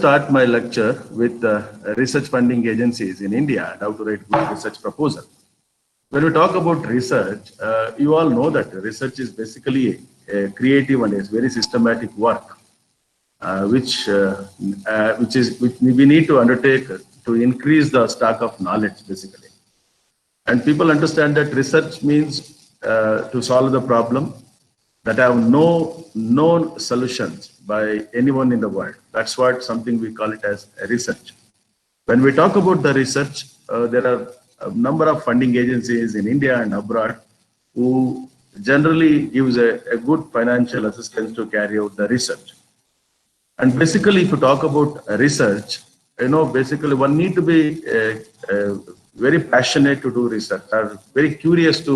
start my lecture with research funding agencies in India and how to write good research proposal. When we talk about research, you all know that research is basically a creative and a very systematic work, which we need to undertake to increase the stock of knowledge, basically. And people understand that research means to solve the problem that have no known solutions by anyone in the world. That's what something we call it as a research. When we talk about the research, there are a number of funding agencies in India and abroad who generally gives a good financial assistance to carry out the research. And basically, if you talk about research, basically one need to be very passionate to do research, or very curious to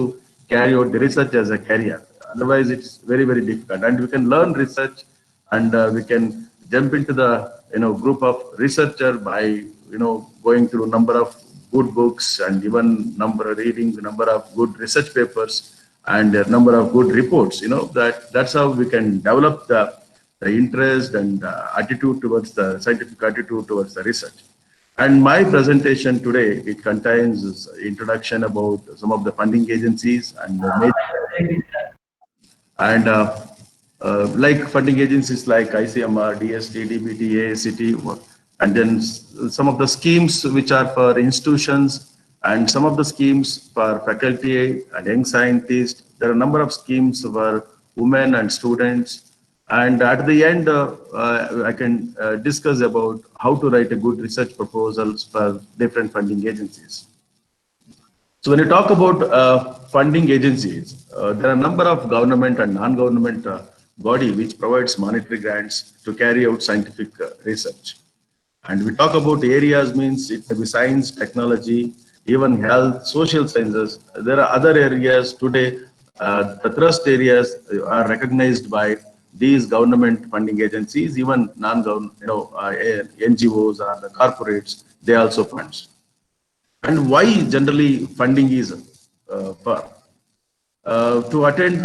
carry out the research as a career. Otherwise, it's very, very difficult. And we can learn research, and we can jump into the group of researcher by going through a number of good books and even reading the number of good research papers and a number of good reports. That's how we can develop the interest and attitude towards the scientific attitude towards the research. And my presentation today, it contains introduction about some of the funding agencies and like funding agencies like ICMR, DST, DBT, AICT, and then some of the schemes which are for institutions and some of the schemes for faculty and young scientists. There are a number of schemes for women and students. And at the end, I can discuss about how to write a good research proposals for different funding agencies. So when you talk about funding agencies, there are a number of government and non-government body which provides monetary grants to carry out scientific research. And we talk about areas means it may be science, technology, even health, social sciences. There are other areas today, the thrust areas are recognized by these government funding agencies, even non-government, NGOs or the corporates, they also funds. And why generally funding is for? To attend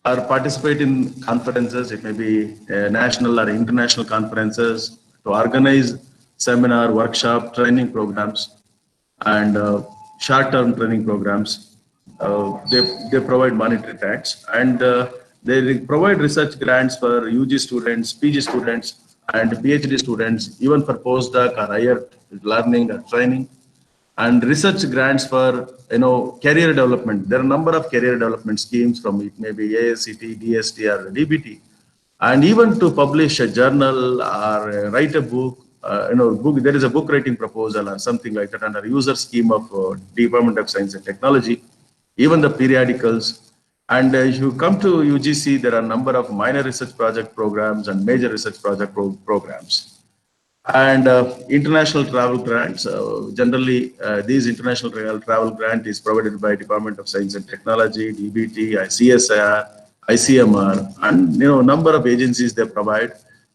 or participate in conferences, it may be national or international conferences, to organize seminar, workshop, training programs, and short-term training programs. They provide monetary grants, and they provide research grants for UG students, PG students, and PhD students, even for postdoc or higher learning or training, and research grants for career development. There are a number of career development schemes from it may be AICT, DST, or DBT, and even to publish a journal or write a book. Book. There is a book writing proposal or something like that under user scheme of Department of Science and Technology. Even the periodicals. And if you come to UGC, there are a number of minor research project programs and major research project programs. And international travel grants. Generally, these international travel grant is provided by Department of Science and Technology, DBT, CSIR, ICMR, and number of agencies they provide.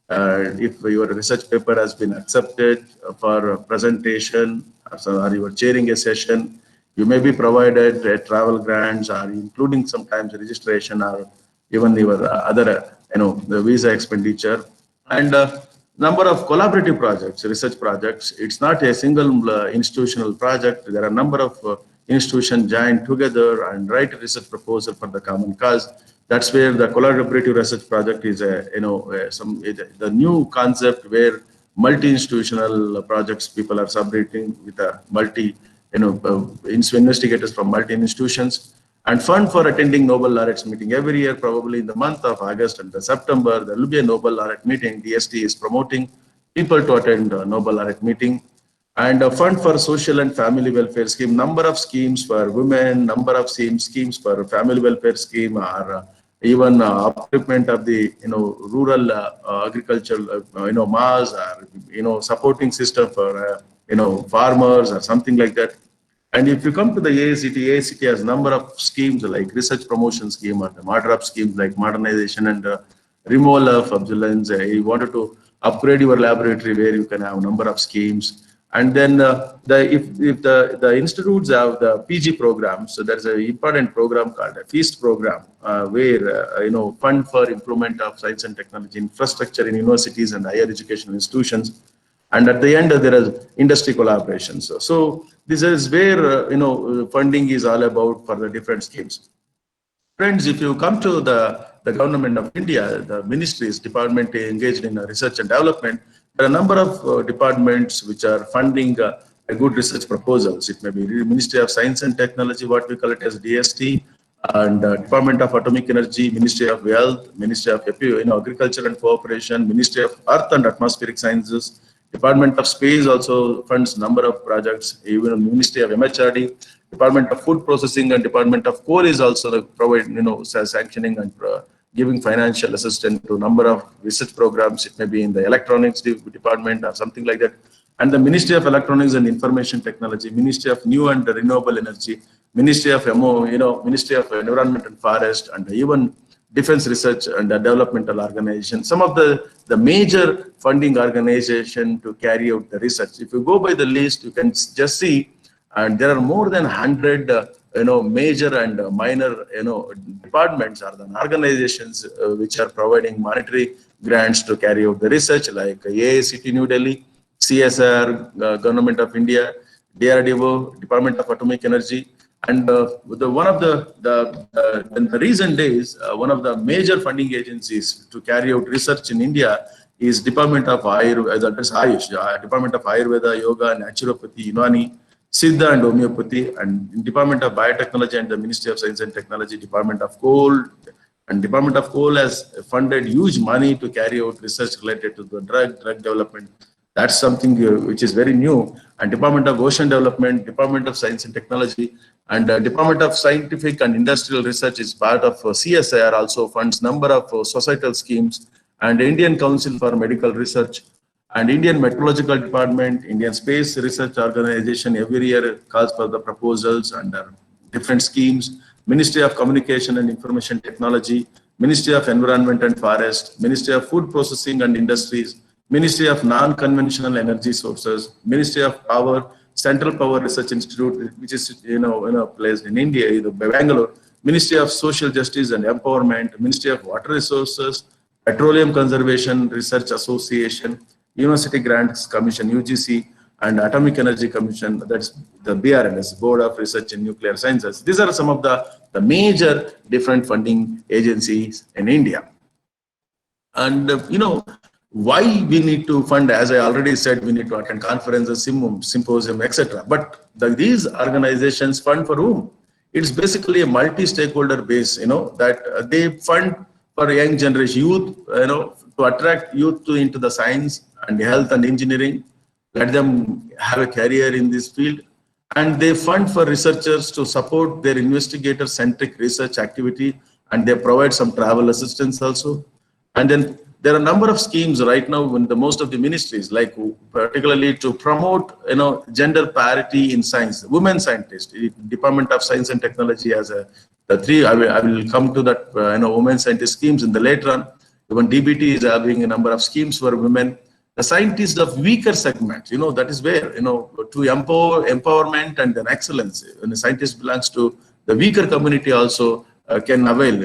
If your research paper has been accepted for a presentation, or you are chairing a session, you may be provided travel grants, or including sometimes registration, or even your other, the visa expenditure, and number of collaborative projects, research projects. It's not a single institutional project. There are a number of institutions joined together and write a research proposal for the common cause. That's where the collaborative research project is the new concept where multi-institutional projects people are submitting with a investigators from multi-institutions, and fund for attending Nobel laureates meeting every year. Probably in the month of August and September, there will be a Nobel laureate meeting. DST is promoting people to attend a Nobel laureate meeting, and a fund for social and family welfare scheme. Number of schemes for women, number of schemes for family welfare scheme, or even upliftment of the rural agricultural mass, or supporting system for farmers or something like that. And if you come to the AICT has a number of schemes like research promotion scheme or the MODRAP schemes like modernization and removal of obsolescence. You wanted to upgrade your laboratory where you can have a number of schemes. And then if the institutes have the PG programs, so there's an important program called a FEAST program, where fund for improvement of science and technology infrastructure in universities and higher educational institutions. And at the end, there is industry collaborations. So this is where, funding is all about for the different schemes. Friends, if you come to the government of India, the ministries, department engaged in research and development, there are a number of departments which are funding a good research proposals. It may be Ministry of Science and Technology, what we call it as DST, and Department of Atomic Energy, Ministry of Health, Ministry of Agriculture and Cooperation, Ministry of Earth and Atmospheric Sciences, Department of Space also funds number of projects, even Ministry of MHRD, Department of Food Processing and Department of Coal is also provide, sanctioning and giving financial assistance to number of research programs. It may be in the electronics department or something like that. And the Ministry of Electronics and Information Technology, Ministry of New and Renewable Energy, Ministry of Ministry of Environment and Forest, and even Defense Research and Developmental Organization. Some of the major funding organization to carry out the research. If you go by the list, you can just see, and there are more than 100, major and minor, departments or the organizations which are providing monetary grants to carry out the research, like AICT New Delhi, CSR, Government of India, DRDO, Department of Atomic Energy, and one of in the recent days, one of the major funding agencies to carry out research in India is Department of Ayurveda, that is Ayush, Department of Ayurveda, Yoga, Naturopathy, Unani, Siddha and Homeopathy, and Department of Biotechnology and the Ministry of Science and Technology, Department of Coal, and Department of Coal has funded huge money to carry out research related to the drug development. That's something which is very new. And Department of Ocean Development, Department of Science and Technology, and Department of Scientific and Industrial Research is part of CSIR, also funds number of societal schemes, and Indian Council for Medical Research, and Indian Meteorological Department, Indian Space Research Organization every year calls for the proposals under different schemes. Ministry of Communication and Information Technology, Ministry of Environment and Forest, Ministry of Food Processing and Industries, Ministry of Non-Conventional Energy Sources, Ministry of Power, Central Power Research Institute, which is placed in India, Bangalore, Ministry of Social Justice and Empowerment, Ministry of Water Resources, Petroleum Conservation Research Association, University Grants Commission, UGC, and Atomic Energy Commission, that's the BRNS, Board of Research in Nuclear Sciences. These are some of the major different funding agencies in India. And, why we need to fund, as I already said, we need to attend conferences, symposium, etc. But these organizations fund for whom? It's basically a multi-stakeholder base, that they fund for young generation, youth, to attract youth into the science and health and engineering, let them have a career in this field. And they fund for researchers to support their investigator-centric research activity, and they provide some travel assistance also. And then there are a number of schemes right now in most of the ministries, like particularly to promote, gender parity in science. Women scientists, Department of Science and Technology has the three. I will come to that, women scientist schemes in the later on. Even DBT is having a number of schemes for women. The scientists of weaker segments, that is where, to empowerment and then excellence. When a scientist belongs to the weaker community also, can avail,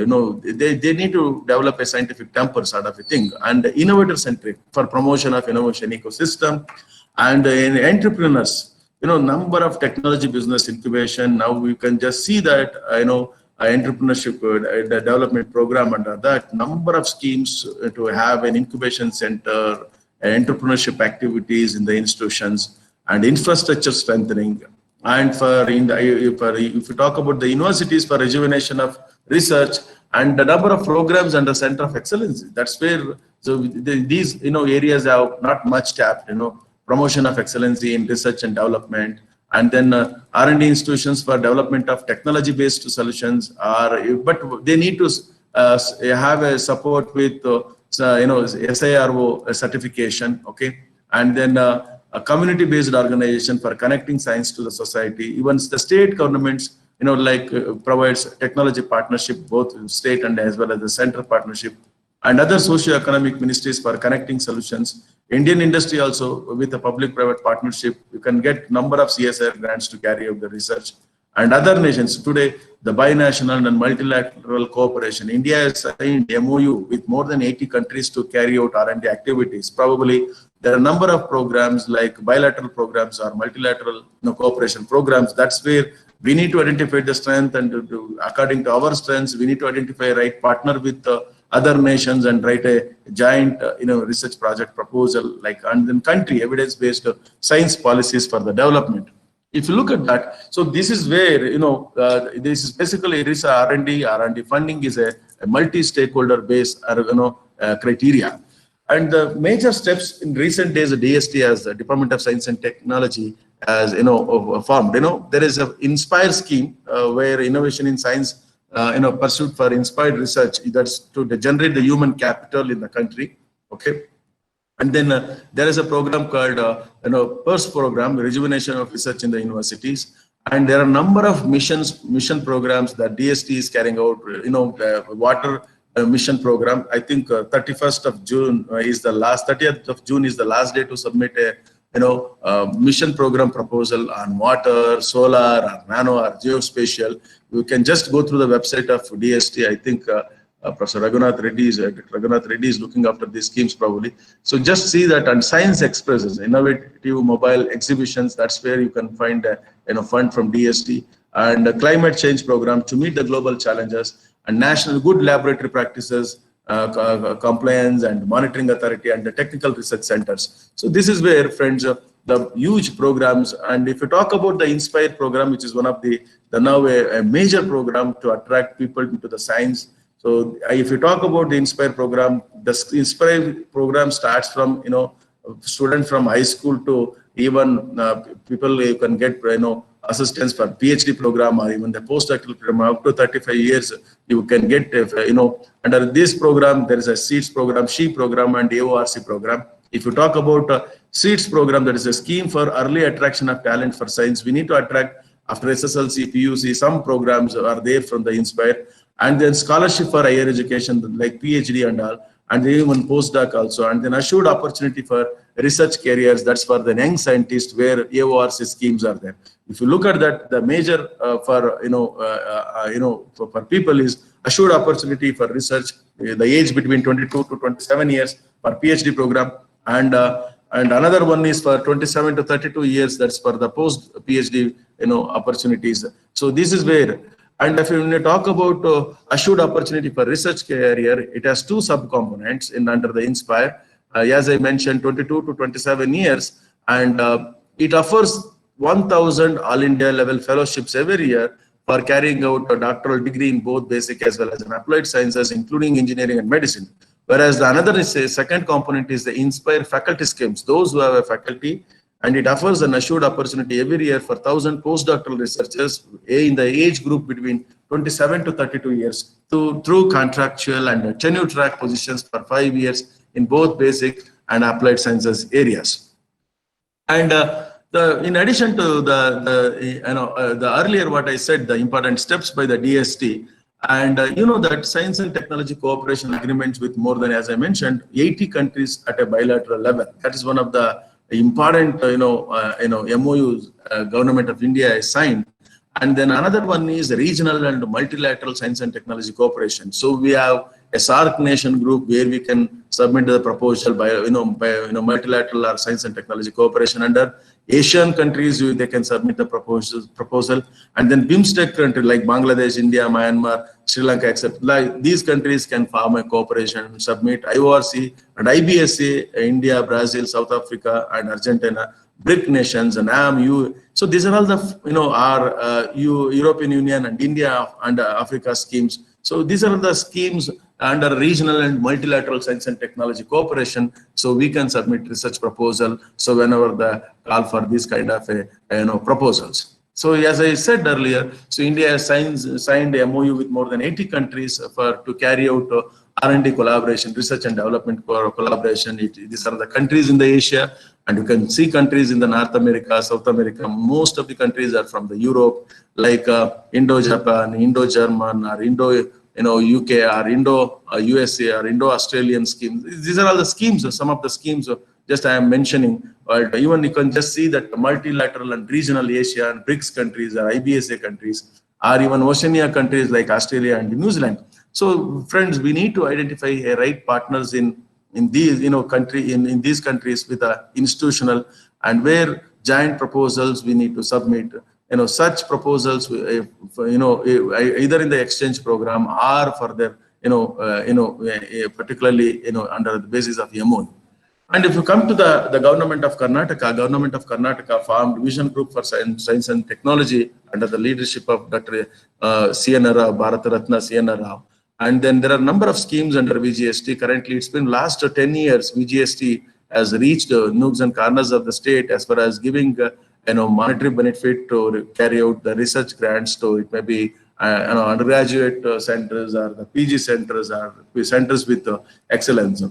they need to develop a scientific temper sort of a thing, and innovator centric for promotion of innovation ecosystem, and in entrepreneurs, number of technology business incubation. Now we can just see that, entrepreneurship the development program under that, number of schemes to have an incubation center, entrepreneurship activities in the institutions, and infrastructure strengthening. And if you talk about the universities for rejuvenation of research and the number of programs under Center of Excellence, that's where these areas have not much tapped. Promotion of excellency in research and development, and then R&D institutions for development of technology-based solutions but they need to have a support with SIRO certification, okay, and then a community-based organization for connecting science to the society. Even the state governments, provides technology partnership, both state and as well as the center partnership, and other socio-economic ministries for connecting solutions. Indian industry also, with a public-private partnership, you can get number of CSR grants to carry out the research. And other nations today, the binational and multilateral cooperation. India has signed MOU with more than 80 countries to carry out R&D activities. Probably there are a number of programs like bilateral programs or multilateral cooperation programs. That's where we need to identify the strength, and according to our strengths, we need to identify a right partner with other nations and write a giant research project proposal, like, and then country evidence-based science policies for the development. If you look at that, so this is where, this is basically it is R&D funding is a multi-stakeholder based, criteria. And the major steps in recent days, the DST as the Department of Science and Technology has, formed. There is an Inspire scheme where innovation in science, pursuit for inspired research, that's to generate the human capital in the country. Okay. And then there is a program called, PERS program, Rejuvenation of Research in the Universities. And there are a number of mission programs that DST is carrying out. The water mission program. I think 31st of June is the last. 30th of June is the last day to submit a mission program proposal on water, solar, or nano, or geospatial. You can just go through the website of DST. I think Professor Raghunath Reddy is looking after these schemes probably. So just see that. And Science Expresses, innovative mobile exhibitions. That's where you can find a fund from DST, and a climate change program to meet the global challenges, and national good laboratory practices, compliance and monitoring authority, and the technical research centers. So this is where, friends, the huge programs. And if you talk about the Inspire program, which is one of the now a major program to attract people into the science. So if you talk about the Inspire program, the Inspire program starts from, students from high school to even people you can get, assistance for PhD program, or even the postdoctoral program up to 35 years. You can get, under this program, there is a SEEDS program, SHE program, and AORC program. If you talk about SEEDS program, that is a scheme for early attraction of talent for science. We need to attract after SSLC, PUC, some programs are there from the Inspire. And then scholarship for higher education, like PhD and all, and even postdoc also, and then assured opportunity for research careers. That's for the young scientists, where AORC schemes are there. If you look at that, the major for people is assured opportunity for research, the age between 22 to 27 years for PhD program, and another one is for 27 to 32 years. That's for the post PhD opportunities. So this is where. And if you talk about assured opportunity for research career, it has two subcomponents under the Inspire. As I mentioned, 22 to 27 years, and it offers 1,000 all India level fellowships every year for carrying out a doctoral degree in both basic as well as in applied sciences, including engineering and medicine. Whereas the another is a second component is the Inspire faculty schemes, those who have a faculty, and it offers an assured opportunity every year for 1,000 postdoctoral researchers in the age group between 27 to 32 years through contractual and tenure track positions for 5 years in both basic and applied sciences areas. And in addition to the earlier what I said, the important steps by the DST, and that science and technology cooperation agreements with more than, as I mentioned, 80 countries at a bilateral level. That is one of the important MOUs government of India has signed. And then another one is regional and multilateral science and technology cooperation. So we have a SAARC nation group where we can submit the proposal by multilateral or science and technology cooperation. Under Asian countries, they can submit the proposal, and then BIMSTEC country like Bangladesh, India, Myanmar, Sri Lanka, etc. Like these countries can form a cooperation, submit IORC and IBSA, India, Brazil, South Africa, and Argentina, BRIC nations, and AMU. So these are all the our European Union and India and Africa schemes. So these are the schemes under regional and multilateral science and technology cooperation. So we can submit research proposal. So whenever the call for these kind of proposals. So as I said earlier, so India has signed a MOU with more than 80 countries to carry out R&D collaboration, research and development collaboration. These are the countries in the Asia, and you can see countries in the North America, South America. Most of the countries are from the Europe, like Indo-Japan, Indo-German, or UK, or Indo-USA, or Indo-Australian schemes. These are all the schemes, some of the schemes just I am mentioning. But even you can just see that the multilateral and regional Asia and BRICS countries, or IBSA countries, or even Oceania countries like Australia and New Zealand. So friends, we need to identify right partners in in these, in these countries with a institutional, and where giant proposals we need to submit. Such proposals, either in the exchange program or for their, particularly, under the basis of MOU. And if you come to the Government of Karnataka formed Vision Group for Science and Technology under the leadership of Dr. C.N. Rao, Bharat Ratna C.N. Rao. And then there are a number of schemes under VGST. Currently, it's been last 10 years, VGST has reached nooks and corners of the state as far as giving monetary benefit to carry out the research grants. So it may be undergraduate centers or the PG centers or centers with excellence.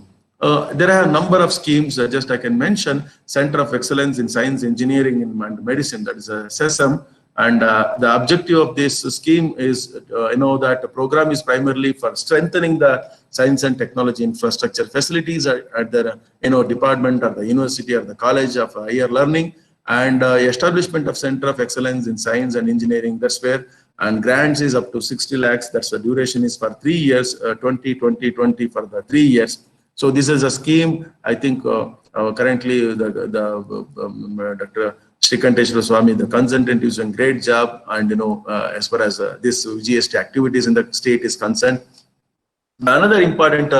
There are a number of schemes. Just I can mention Center of Excellence in Science, Engineering, and Medicine, that is CESSM. And the objective of this scheme is, that the program is primarily for strengthening the science and technology infrastructure facilities at the department or the university or the college of higher learning, and establishment of Center of Excellence in Science and Engineering. That's where, and grants is up to 60 lakhs. That's the duration is for 3 years, 20 for the 3 years. So this is a scheme. I think currently Dr. Shrikanteshwara Swami, the consultant, is doing a great job. And as far as this GST activities in the state is concerned, another important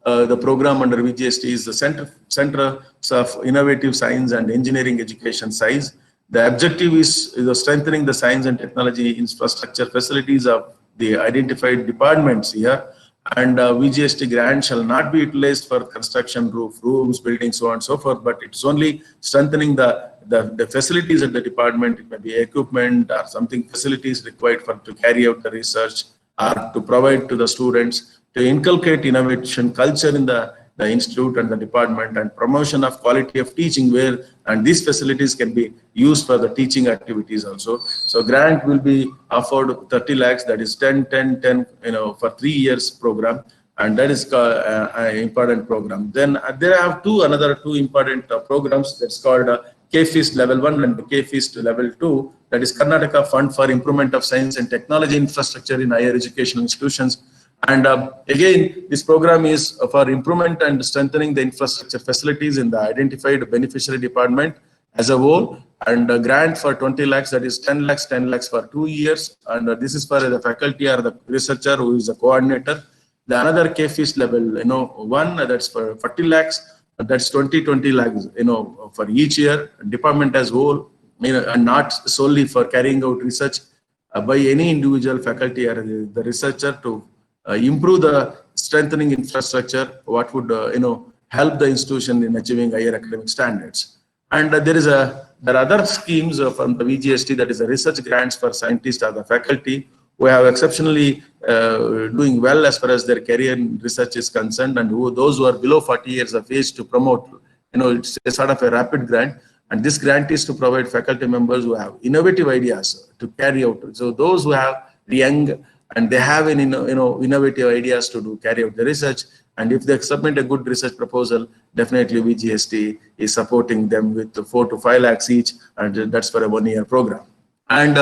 the program under VGST is the Center of Innovative Science and Engineering Education SISE. The objective is strengthening the science and technology infrastructure facilities of the identified departments here. And VGST grant shall not be utilized for construction, rooms, buildings, so on and so forth, but it's only strengthening the facilities at the department. It may be equipment or something, facilities required to carry out the research or to provide to the students, to inculcate innovation culture in the institute and the department, and promotion of quality of teaching, and these facilities can be used for the teaching activities also. So grant will be offered 30 lakhs, that is 10, for 3 years program, and that is an important program. Then there are another two important programs that's called KFIST Level 1 and KFIST Level 2, that is Karnataka Fund for Improvement of Science and Technology Infrastructure in Higher Educational Institutions. And again, this program is for improvement and strengthening the infrastructure facilities in the identified beneficiary department as a whole, and a grant for 20 lakhs, that is 10 lakhs for 2 years. And this is for the faculty or the researcher who is a coordinator. The another KFIST Level 1, that's for 40 lakhs, that's 20 lakhs, for each year, department as whole, and not solely for carrying out research by any individual faculty or the researcher to improve the strengthening infrastructure, what would help the institution in achieving higher academic standards. And there are other schemes from the VGST, that is the research grants for scientists or the faculty who have exceptionally doing well as far as their career in research is concerned, and those who are below 40 years of age to promote. It's a sort of a rapid grant, and this grant is to provide faculty members who have innovative ideas to carry out. So those who have young and they have innovative ideas to carry out the research, and if they submit a good research proposal, definitely VGST is supporting them with 4 to 5 lakhs each, and that's for a 1-year program. And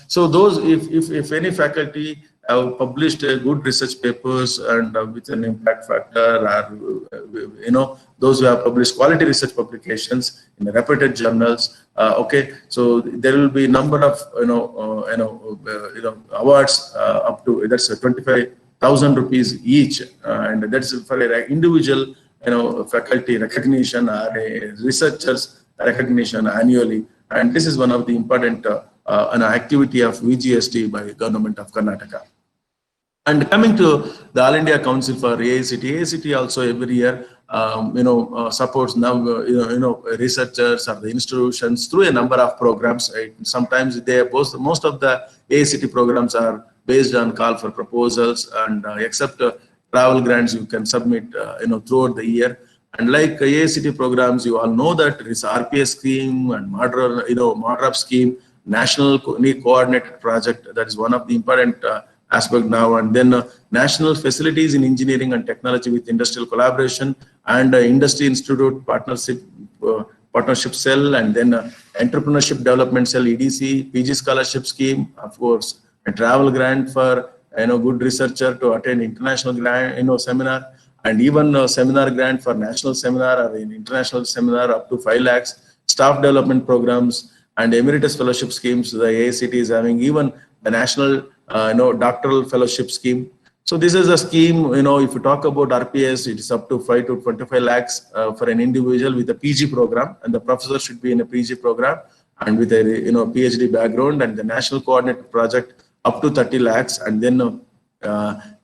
so those, if any faculty have published good research papers and with an impact factor, or those who have published quality research publications in reputed journals, okay, so there will be number of awards up to, that's 25,000 rupees each, and that's for an individual faculty recognition or a researcher's recognition annually. And this is one of the important an activity of VGST by Government of Karnataka. And coming to the All India Council for AICT, AICT also every year supports now researchers or the institutions through a number of programs. Sometimes most of the AICT programs are based on call for proposals, and except travel grants you can submit throughout the year. And like AICT programs, you all know that there is RPS scheme and MODRAP scheme, National Coordinated Project. That is one of the important aspect now. And then National Facilities in Engineering and Technology with Industrial Collaboration, and Industry Institute Partnership Cell, and then Entrepreneurship Development Cell, EDC, PG Scholarship Scheme, of course, a travel grant for good researcher to attend international grant, seminar. and even a seminar grant for national seminar or an international seminar up to 5 lakhs, staff development programs, and emeritus fellowship schemes. The AICT is having even the national doctoral fellowship scheme. So this is a scheme, if you talk about RPS, it is up to 5 to 25 lakhs for an individual with a PG program, and the professor should be in a PG program and with a PhD background, and the national coordinated project up to 30 lakhs, and then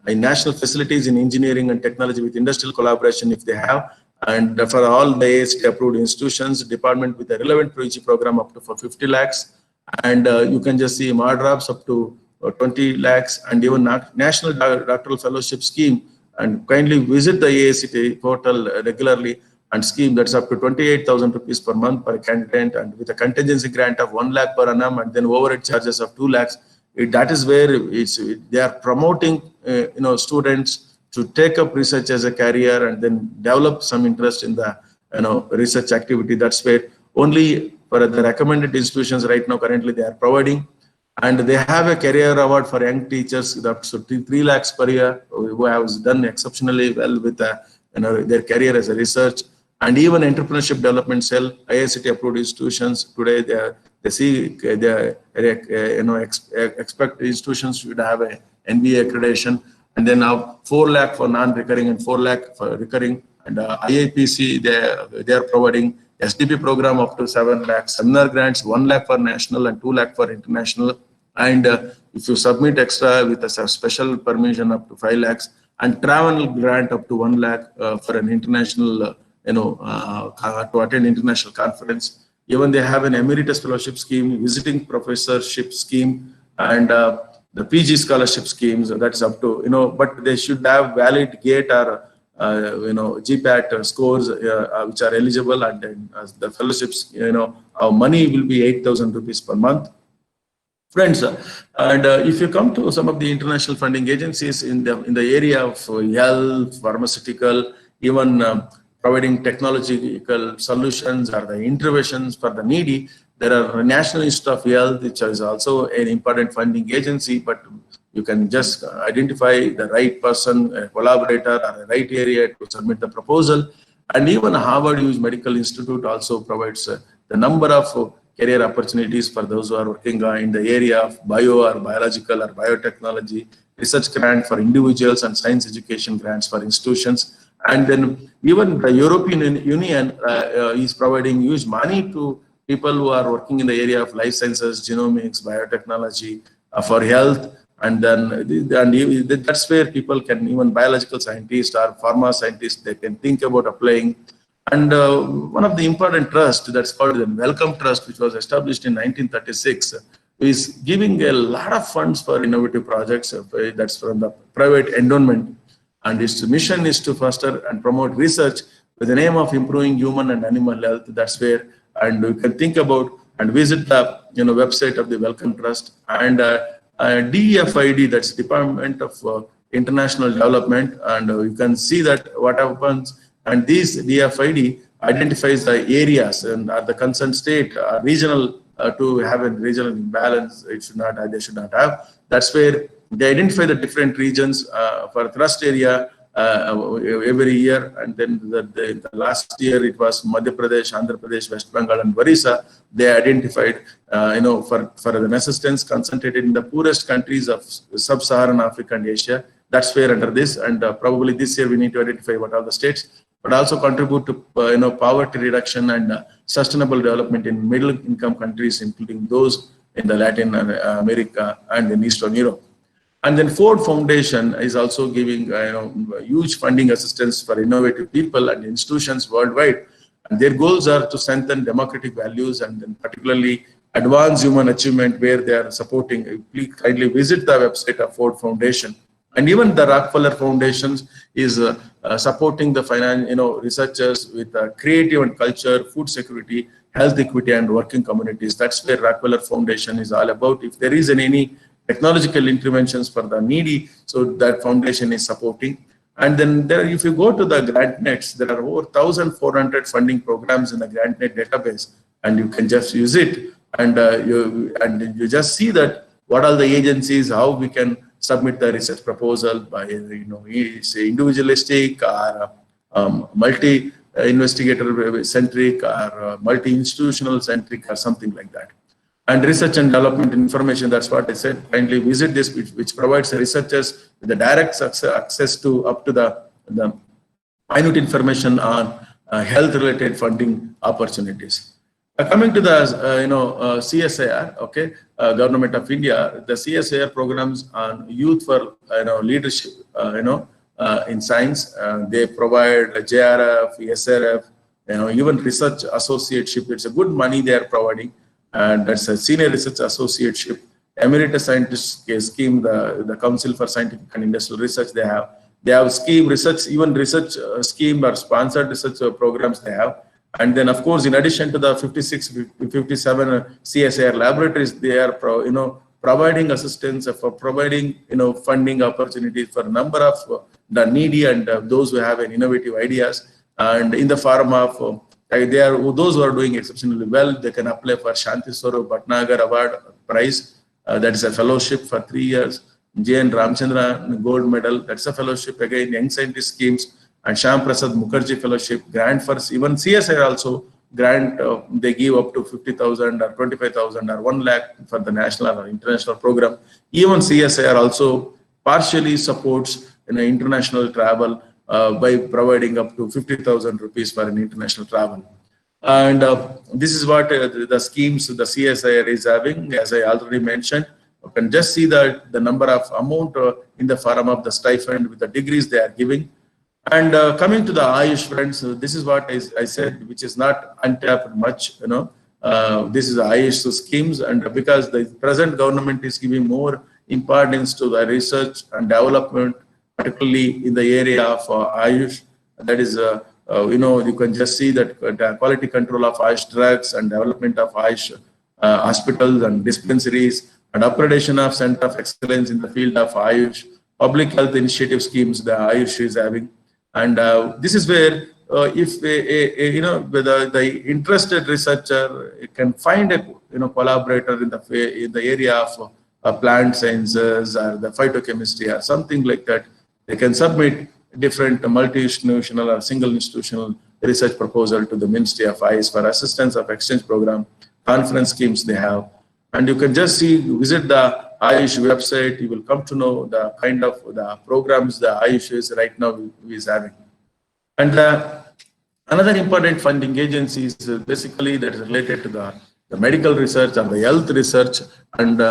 in national facilities in engineering and technology with industrial collaboration if they have, and for all the AICT approved institutions, department with a relevant PG program up to for 50 lakhs, and you can just see MADRAPS up to 20 lakhs, and even national doctoral fellowship scheme. And kindly visit the AICT portal regularly, and scheme that's up to 28,000 rupees per month per candidate, and with a contingency grant of 1 lakh per annum, and then overhead charges of 2 lakhs. That is where they are promoting students to take up research as a career and then develop some interest in the research activity. That's where only for the recommended institutions right now currently they are providing. And they have a career award for young teachers up to 3 lakhs per year who have done exceptionally well with their career as a research. And even entrepreneurship development cell, AICT approved institutions today, they see expect institutions should have a NBA accreditation, and then now 4 lakh for non-recurring and 4 lakh for recurring. And IAPC, they are providing SDP program up to 7 lakhs, seminar grants 1 lakh for national and 2 lakh for international. And if you submit extra with a special permission up to 5 lakhs, and travel grant up to 1 lakh for an international, to attend international conference. Even they have an emeritus fellowship scheme, visiting professorship scheme, and the PG scholarship schemes. That's up to, but they should have valid GATE or GPAT scores which are eligible, and then the fellowships, our money will be 8,000 rupees per month. Friends, and if you come to some of the international funding agencies in the area of health, pharmaceutical, even providing technological solutions or the interventions for the needy, there are National Institute of Health, which is also an important funding agency, but you can just identify the right person, a collaborator, or a right area to submit the proposal. And even Harvard Hughes Medical Institute also provides the number of career opportunities for those who are working in the area of bio or biological or biotechnology, research grant for individuals, and science education grants for institutions. And then even the European Union is providing huge money to people who are working in the area of life sciences, genomics, biotechnology, for health. And then that's where people can, even biological scientists or pharma scientists, they can think about applying. And one of the important trusts that's called the Wellcome Trust, which was established in 1936, is giving a lot of funds for innovative projects. That's from the private endowment. And its mission is to foster and promote research with the aim of improving human and animal health. That's where, and you can think about and visit the website of the Wellcome Trust. And DFID, that's Department of International Development, and you can see that what happens. And this DFID identifies the areas and the concerned state, regional, to have a regional imbalance. They should not have. That's where they identify the different regions for thrust area every year. And then the last year it was Madhya Pradesh, Andhra Pradesh, West Bengal, and Orissa. They identified, for an assistance concentrated in the poorest countries of sub-Saharan Africa and Asia. That's where under this, and probably this year we need to identify what are the states, but also contribute to poverty reduction and sustainable development in middle-income countries, including those in the Latin America and in Eastern Europe. And then Ford Foundation is also giving huge funding assistance for innovative people and institutions worldwide. And their goals are to strengthen democratic values and then particularly advance human achievement, where they are supporting. Please kindly visit the website of Ford Foundation. And even the Rockefeller Foundation is supporting the researchers with creative and culture, food security, health equity, and working communities. That's where Rockefeller Foundation is all about. If there is any technological interventions for the needy, so that foundation is supporting. And then if you go to the GrantNets, there are over 1,400 funding programs in the GrantNet database, and you can just use it, and you just see that what are the agencies, how we can submit the research proposal by, say individualistic or multi investigator centric or multi institutional centric or something like that. And research and development information, that's what I said. Kindly visit this, which provides the researchers with the direct access to up to the minute information on health-related funding opportunities. Coming to the CSIR, okay, Government of India, the CSIR programs on youth for leadership, in science, they provide JRF, SRF, even research associateship. It's a good money they are providing, and that's a senior research associateship. Emeritus scientist scheme, the Council for Scientific and Industrial Research, they have scheme research, even research scheme or sponsored research programs they have. And then, of course, in addition to the 56, 57 CSIR laboratories, they are providing assistance for providing funding opportunities for a number of the needy and those who have an innovative ideas. And in the form of those who are doing exceptionally well, they can apply for Shanti Swarup Bhatnagar Award Prize. That is a fellowship for 3 years. J.N. Ramchandra Gold Medal, that's a fellowship again, Young Scientist Schemes, and Shyam Prasad Mukherjee Fellowship, grant for even CSIR also grant, they give up to 50,000 or 25,000 or 1 lakh for the national or international program. Even CSIR also partially supports international travel by providing up to 50,000 rupees for an international travel. And this is what the schemes the CSIR is having, as I already mentioned. You can just see the number of amount in the form of the stipend with the degrees they are giving. And coming to the Ayush, friends, this is what I said, which is not untapped much, this is the Ayush schemes, and because the present government is giving more importance to the research and development, particularly in the area of Ayush, that is, you can just see that the quality control of Ayush drugs and development of Ayush hospitals and dispensaries and upgradation of Center of Excellence in the field of Ayush, public health initiative schemes the Ayush is having. And this is where if the interested researcher can find a collaborator in the area of plant sciences or the phytochemistry or something like that, they can submit different multi-institutional or single institutional research proposal to the Ministry of Ayush for assistance of exchange program, conference schemes they have. And you can just visit the Ayush website, you will come to know the kind of the programs the Ayush is right now is having. And another important funding agency is basically that is related to the medical research and the health research, and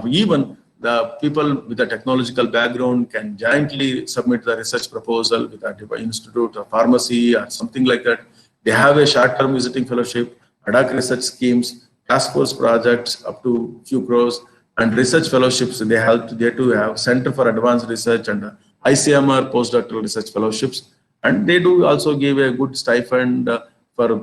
even the people with a technological background can jointly submit the research proposal with the Institute of Pharmacy or something like that. They have a short-term visiting fellowship, ad hoc research schemes, task force projects up to few crores, and research fellowships. They too have Center for Advanced Research and ICMR postdoctoral research fellowships, and they do also give a good stipend for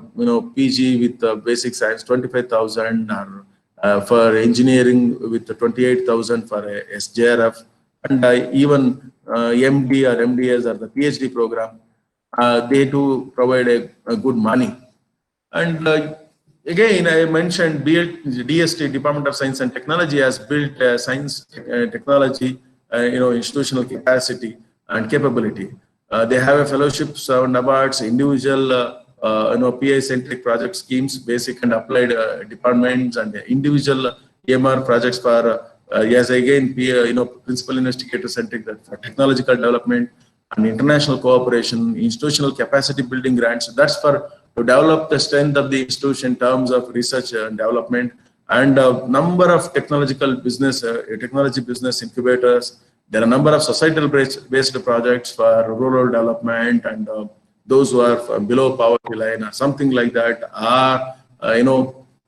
PG with basic science 25,000, or for engineering with 28,000 for a SJRF, and even MD or MDS or the PhD program. They do provide a good money. And again, I mentioned DST, Department of Science and Technology, has built science technology, institutional capacity and capability. They have a fellowships and awards, individual, PI-centric project schemes, basic and applied departments, and individual EMR projects for, yes, again, principal investigator-centric for technological development and international cooperation, institutional capacity building grants. That's for to develop the strength of the institution in terms of research and development, and a number of technology business incubators. There are a number of societal based projects for rural development and those who are below poverty line or something like that, are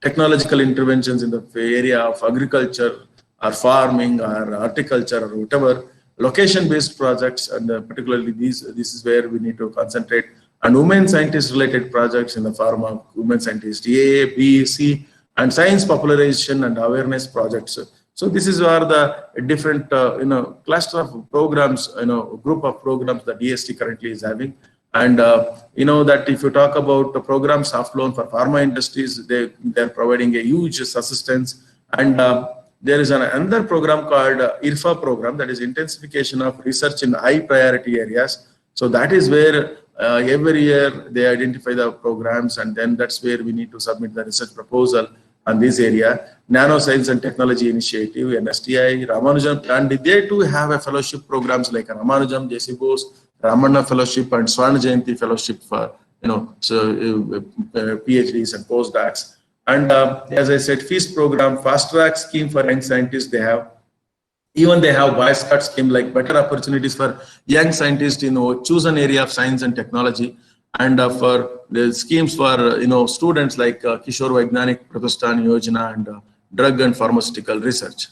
technological interventions in the area of agriculture or farming or horticulture or whatever, location based projects, and particularly this is where we need to concentrate. And women scientist related projects in the form of women scientist A, B, C, and science popularization and awareness projects. So this is where the different cluster of programs, group of programs that DST currently is having. And that if you talk about the program soft loan for pharma industries, they're providing a huge assistance. And there is another program called IRFA program, that is intensification of research in high priority areas. So that is where every year they identify the programs, and then that's where we need to submit the research proposal on this area. Nanoscience and Technology Initiative, NSTI, Ramanujam, and they too have a fellowship programs like Ramanujam, J.C. Bose, Ramana Fellowship, and Swarna Jayanti Fellowship for PhDs and postdocs. And as I said, FEAST program, fast track scheme for young scientists. They have voice cut scheme, like better opportunities for young scientists, choose an area of science and technology, and for the schemes for students like Kishore Vaignanik Pratishthan Yojana and drug and pharmaceutical research.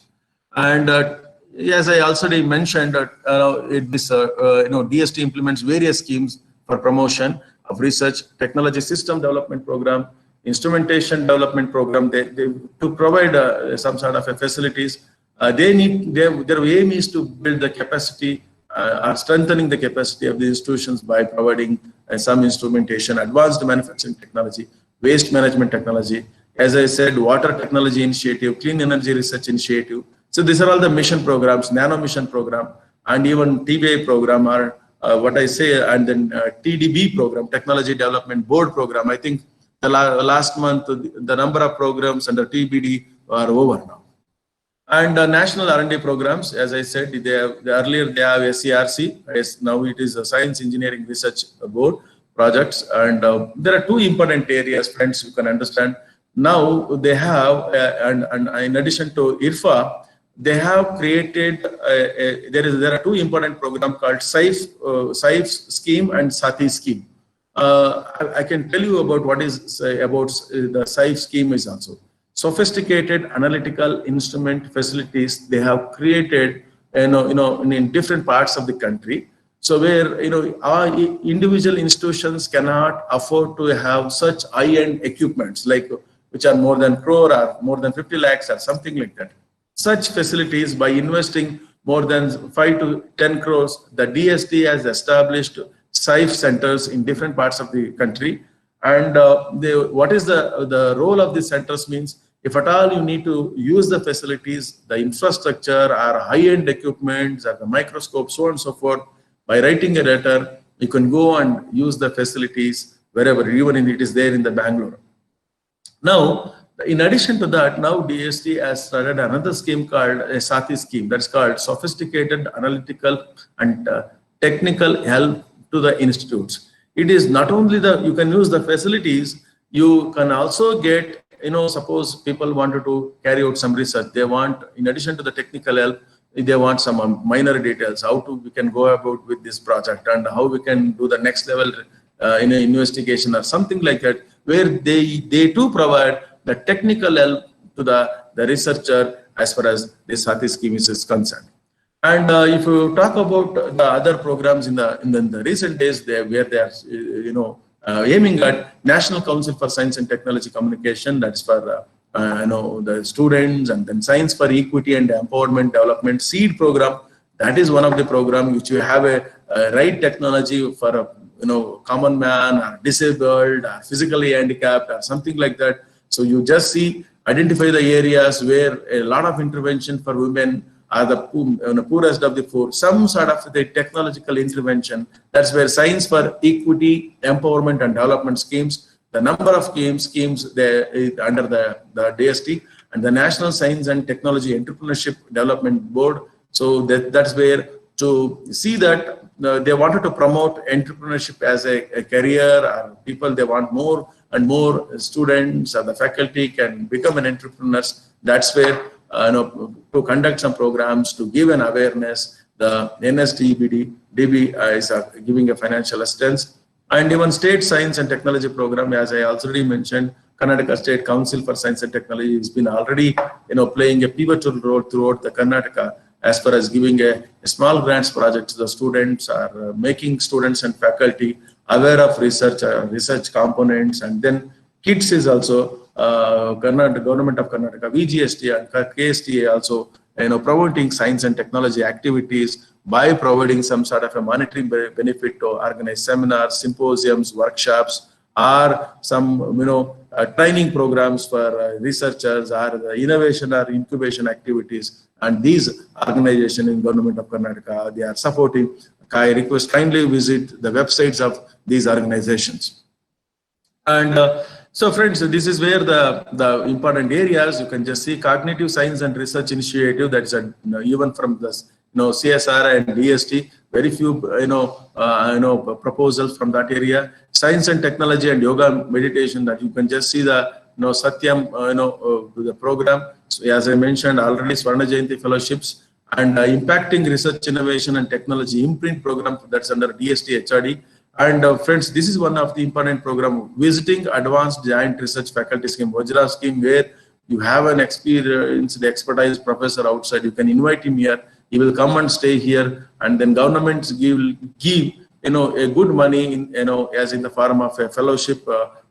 And as I already mentioned, DST implements various schemes for promotion of research, technology system development program, instrumentation development program. To provide some sort of facilities. Their aim is to build the capacity or strengthening the capacity of the institutions by providing some instrumentation, advanced manufacturing technology, waste management technology. As I said, water technology initiative, clean energy research initiative. So these are all the mission programs, nano mission program, and even TBI program, or what I say, and then TDB program, Technology Development Board program. I think the last month, the number of programs under TBD are over now. And national R&D programs, as I said, earlier they have SERC, now it is a Science Engineering Research Board projects. And there are two important areas, friends, you can understand. Now they have, and in addition to IRFA, they have created, there are two important programs called SAIF scheme and SATI scheme. I can tell you about what is about the SAIF scheme is also. Sophisticated analytical instrument facilities they have created, in different parts of the country. So where our individual institutions cannot afford to have such high-end equipments, like which are more than crore or more than 50 lakhs or something like that. Such facilities, by investing more than 5 to 10 crores, the DST has established SAIF centers in different parts of the country. And what is the role of these centers means, if at all you need to use the facilities, the infrastructure or high-end equipment or the microscope, so on and so forth, by writing a letter, you can go and use the facilities wherever, even if it is there in the Bangalore. Now, in addition to that, now DST has started another scheme called a SATI scheme, that's called Sophisticated Analytical and Technical Help to the Institutes. It is not only you can use the facilities, you can also get, suppose people wanted to carry out some research, they want, in addition to the technical help, they want some minor details, we can go about with this project and how we can do the next level investigation or something like that, where they too provide the technical help to the researcher as far as the SATI scheme is concerned. And if you talk about the other programs in the recent days, where they are aiming at National Council for Science and Technology Communication, that's for the students, and then Science for Equity and Empowerment Development SEED program. That is one of the programs which you have a right technology for a common man or disabled or physically handicapped or something like that. So you just identify the areas where a lot of intervention for women are the poorest of the poor, some sort of the technological intervention. That's where Science for Equity, Empowerment and Development schemes, the number of schemes there under the DST, and the National Science and Technology Entrepreneurship Development Board. So that's where to see that they wanted to promote entrepreneurship as a career, or people, they want more and more students or the faculty can become an entrepreneurs. That's where to conduct some programs to give an awareness. The NSDB is giving a financial assistance, and even State Science and Technology Program, as I already mentioned, Karnataka State Council for Science and Technology has been already playing a pivotal role throughout the Karnataka as far as giving a small grants project to the students, or making students and faculty aware of research components. And then KITS is also Government of Karnataka, VGST and KSTA also promoting science and technology activities by providing some sort of a monetary benefit to organize seminars, symposiums, workshops, or some, training programs for researchers, or the innovation or incubation activities. And these organizations in Government of Karnataka, they are supporting. I request kindly visit the websites of these organizations. And so, friends, this is where the important areas you can just see cognitive science and research initiative. That is even from this, CSR and DST. Very few, proposals from that area. Science and technology and yoga meditation. That you can just see the, Satyam, the program. So, as I mentioned already, Swarna Jayanti fellowships and impacting research, innovation, and technology imprint program. That's under DST HRD. And friends, this is one of the important program, visiting advanced joint research faculty scheme, Vajra scheme, where you have an experienced, expertise professor outside. You can invite him here. He will come and stay here, and then governments give a good money in, as in the form of a fellowship.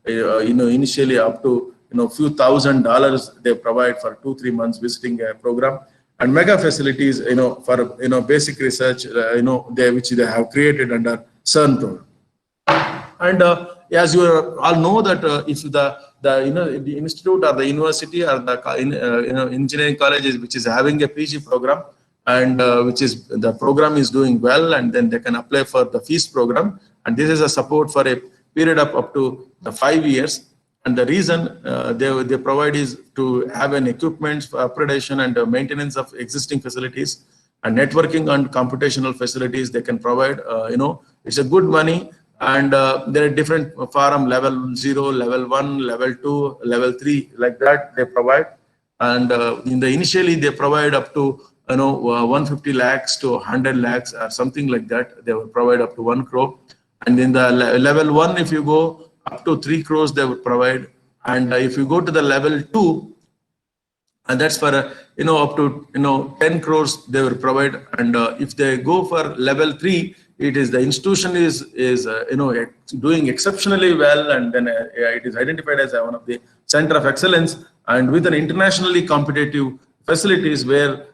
Initially up to few $1,000 they provide for 2-3 months visiting a program, and mega facilities for basic research which they have created under CERN program. And as you all know that if the institute or the university or the engineering colleges which is having a PG program, and which is the program is doing well, and then they can apply for the fees program, and this is a support for a period of up to the 5 years. And the reason they provide is to have an equipment for upgradation and maintenance of existing facilities, and networking and computational facilities they can provide. It's a good money. And there are different forum, level 0, level 1, level 2, level 3, like that they provide. And initially they provide up to 150 lakhs to 100 lakhs or something like that. They will provide up to 1 crore. And in the level 1, if you go up to 3 crores, they will provide. And if you go to the level 2, and that's for up to 10 crores they will provide. And if they go for level 3, it is the institution is doing exceptionally well, and then it is identified as one of the center of excellence, and with an internationally competitive facilities where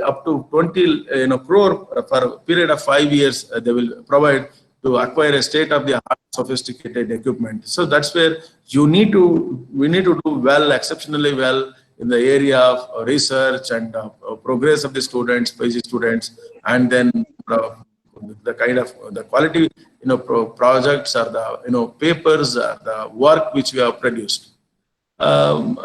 up to 20 crore for a period of 5 years they will provide to acquire a state-of-the-art sophisticated equipment. So that's where we need to do well, exceptionally well, in the area of research and progress of the students, PhD students, and then the kind of the quality projects or the papers, the work which we have produced.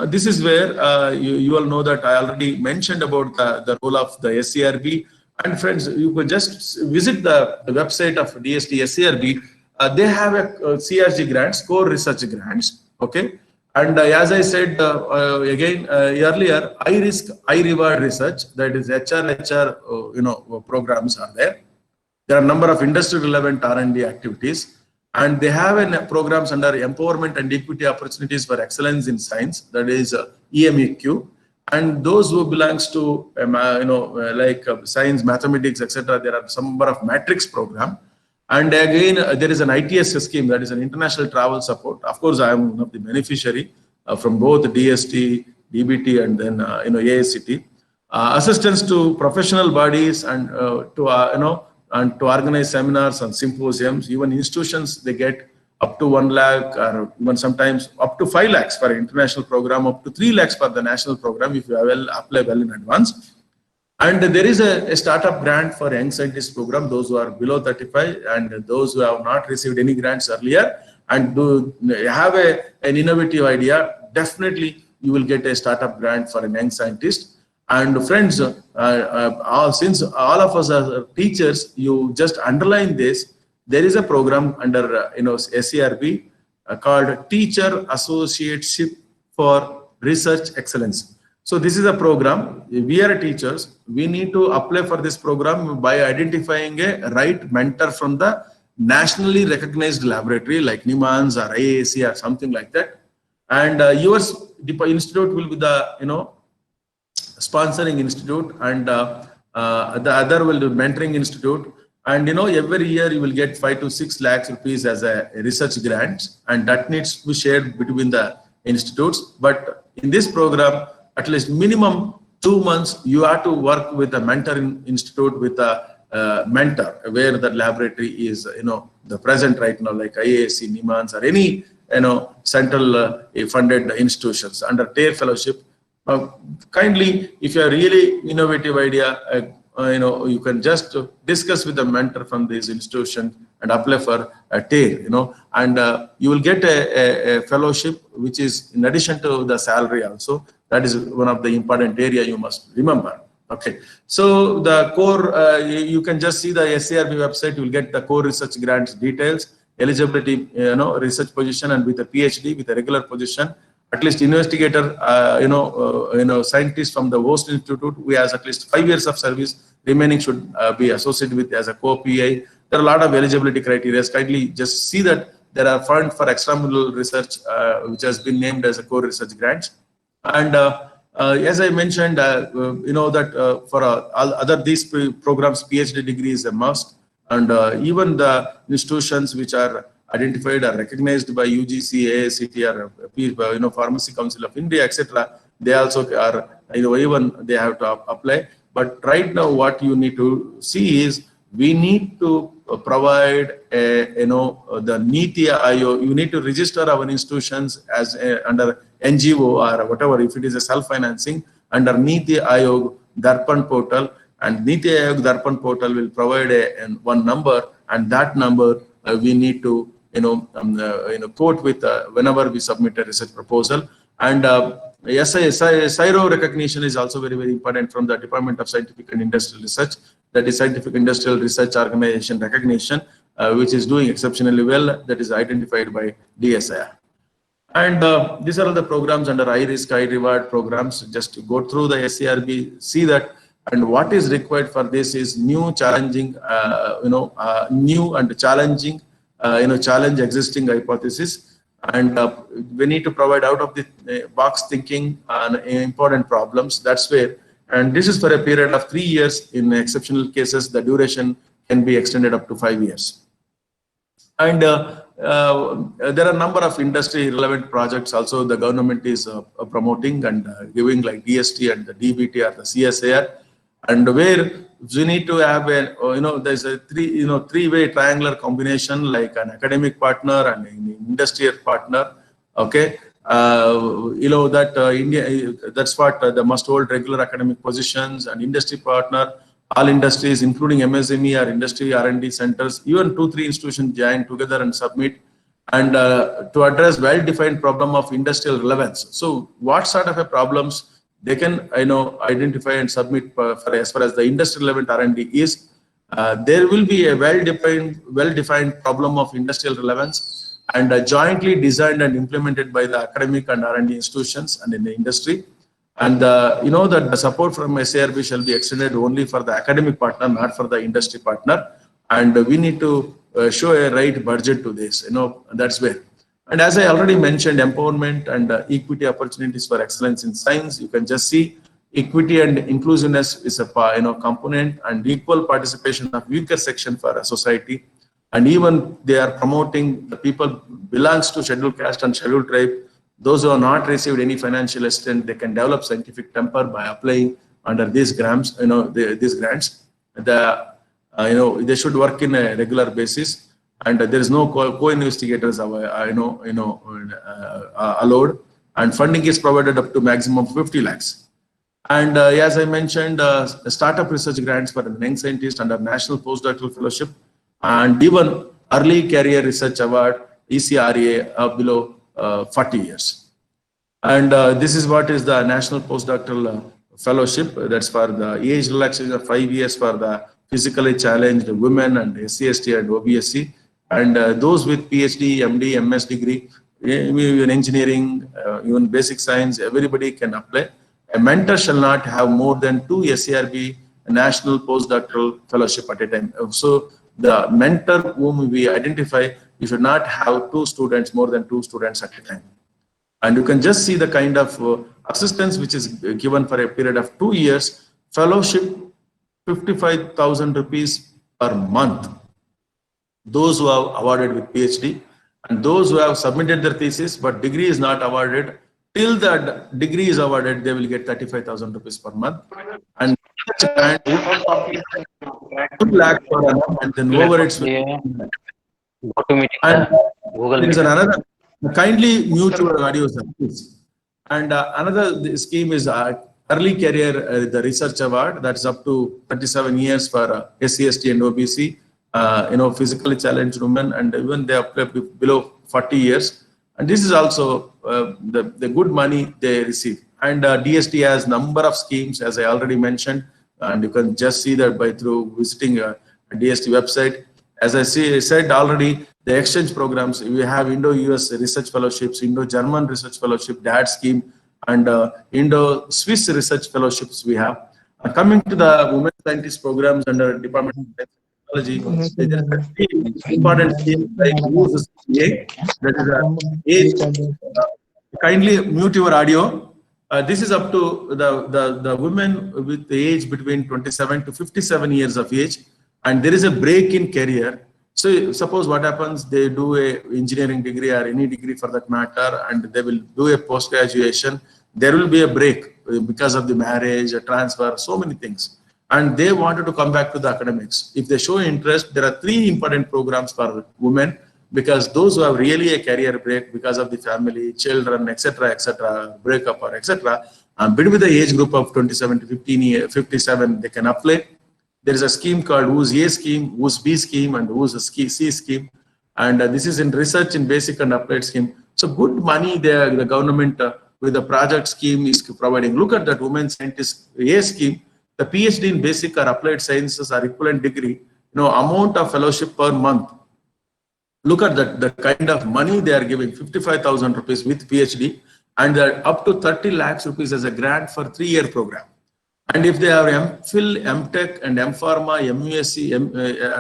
This is where you all know that I already mentioned about the role of the SCRB. And friends, you could just visit the website of DST SCRB. They have a CRG grants, core research grants. Okay. And as I said again earlier, high risk, high reward research, that is HR, programs are there. There are a number of industry relevant R&D activities, and they have programs under empowerment and equity opportunities for excellence in science, that is EMEQ. And those who belongs to like science, mathematics, etc., there are some number of matrix program. And again, there is an ITS scheme, that is an international travel support. Of course, I am one of the beneficiary from both DST, DBT, and then AICT. Assistance to professional bodies and to organize seminars and symposiums. Even institutions, they get up to 1 lakh, or even sometimes up to 5 lakhs for an international program, up to 3 lakhs for the national program if you apply well in advance. And there is a startup grant for young scientist program, those who are below 35 and those who have not received any grants earlier and do have an innovative idea, definitely you will get a startup grant for a young scientist. And friends, since all of us are teachers, you just underline this. There is a program under SCRB called Teacher Associateship for Research Excellence. So this is a program. We are teachers. We need to apply for this program by identifying a right mentor from the nationally recognized laboratory like NIMANS or IAC or something like that. And your institute will be the sponsoring institute, and the other will be mentoring institute. And every year you will get 5 to 6 lakhs rupees as a research grant, and that needs to be shared between the institutes. But in this program, at least minimum 2 months, you have to work with a mentoring institute with a mentor where the laboratory is, the present right now, like IAC, NIMANS, or any central funded institutions under TARE fellowship. Kindly, if you have really innovative idea, you can just discuss with the mentor from this institution and apply for a TARE, and you will get a fellowship, which is in addition to the salary also. That is one of the important area you must remember. Okay, so the core, you can just see the SARB website. You will get the core research grants details, eligibility, research position, and with a PhD, with a regular position, at least investigator, scientist from the Host Institute who has at least 5 years of service. Remaining should be associated with as a co-PI. There are a lot of eligibility criteria. Kindly just see that there are funds for extramural research, which has been named as a core research grants. And as I mentioned, that for other these programs, PhD degree is a must, and even the institutions which are identified or recognized by UGC, AICTE, or Pharmacy Council of India, etc. They also are, even they have to apply. But right now, what you need to see is we need to provide the NITI Aayog. You need to register our institutions as under NGO or whatever, if it is a self-financing, under NITI Aayog Darpan portal, and NITI Aayog Darpan portal will provide one number, and that number we need to quote with whenever we submit a research proposal. And CSIRO recognition is also very, very important from the Department of Scientific and Industrial Research. That is Scientific Industrial Research Organization recognition, which is doing exceptionally well. That is identified by DSIR. And these are all the programs under high risk, high reward programs. Just to go through the SARB, see that, and what is required for this is new, challenging, new and challenging, challenge existing hypothesis. And we need to provide out of the box thinking on important problems. That's where, and this is for a period of 3 years. In exceptional cases, the duration can be extended up to 5 years. And there are a number of industry relevant projects also the government is promoting and giving, like DST and the DBT or the CSIR, and where we need to have a, there's a three-way triangular combination, like an academic partner and an industrial partner. Okay, India, that's what the must hold regular academic positions, and industry partner. All industries, including MSME or industry R&D centers, even 2-3 institutions join together and submit, and to address well-defined problem of industrial relevance. So, what sort of a problems they can, identify and submit for as far as the industrial relevant R&D is. There will be a well-defined problem of industrial relevance, and jointly designed and implemented by the academic and R&D institutions and in the industry. And that the support from SARB shall be extended only for the academic partner, not for the industry partner. And we need to show a right budget to this. That's where. And as I already mentioned, empowerment and equity opportunities for excellence in science. You can just see equity and inclusiveness is a component, and equal participation of weaker section for a society. And even they are promoting the people belongs to scheduled caste and scheduled tribe. Those who have not received any financial assistance, they can develop scientific temper by applying under these grants. These grants, they should work in a regular basis, and there is no co-investigators allowed, and funding is provided up to maximum 50 lakhs. And as I mentioned, startup research grants for the young scientist under National Postdoctoral Fellowship, and even Early Career Research Award, ECRA, below 40 years. And this is what is the National Postdoctoral Fellowship. That's for the age relaxation of 5 years for the physically challenged women and SC/ST and OBSC. And those with PhD, MD, MS degree, even engineering, even basic science, everybody can apply. A mentor shall not have more than 2 SARB National Postdoctoral Fellowship at a time. So the mentor whom we identify, you should not have more than two students at a time. And you can just see the kind of assistance which is given for a period of 2 years. Fellowship, 55,000 rupees per month. Those who have awarded with PhD, and those who have submitted their thesis but degree is not awarded, till the degree is awarded, they will get 35,000 rupees per month. And 2 lakh per annum, and then over it's. And there is another Kindly mute your audio, sir, please. And another scheme is Early Career the Research Award. That's up to 37 years for SC/ST and OBC. Physically challenged women, and even they are below 40 years. And this is also the good money they receive. And DST has number of schemes, as I already mentioned, and you can just see that by through visiting DST website. As I said already, the exchange programs, we have Indo-US Research Fellowships, Indo-German Research Fellowship, DAD scheme, and Indo-Swiss Research Fellowships we have. Coming to the Women Scientist programs under Department of Science and Technology, there is a key important scheme like USCA, that is age. Kindly mute your audio. This is up to the women with the age between 27 to 57 years of age, and there is a break in career. So suppose what happens, they do a engineering degree or any degree for that matter, and they will do a post-graduation. There will be a break because of the marriage, a transfer, so many things. And they wanted to come back to the academics. If they show interest, there are 3 important programs for women, because those who have really a career break because of the family, children, etc., breakup or etc., between the age group of 27 to 57, they can apply. There is a scheme called WUS A scheme, WUS B scheme, and WUS C scheme. And this is in research in basic and applied scheme. So good money there, the government with the project scheme is providing. Look at that Women Scientist A scheme, the PhD in basic or applied sciences or equivalent degree, amount of fellowship per month. Look at that, the kind of money they are giving, 55,000 rupees with PhD, and up to 30 lakhs rupees as a grant for 3-year program. And if they have MPhil, MTech, and MPharma, MUSC,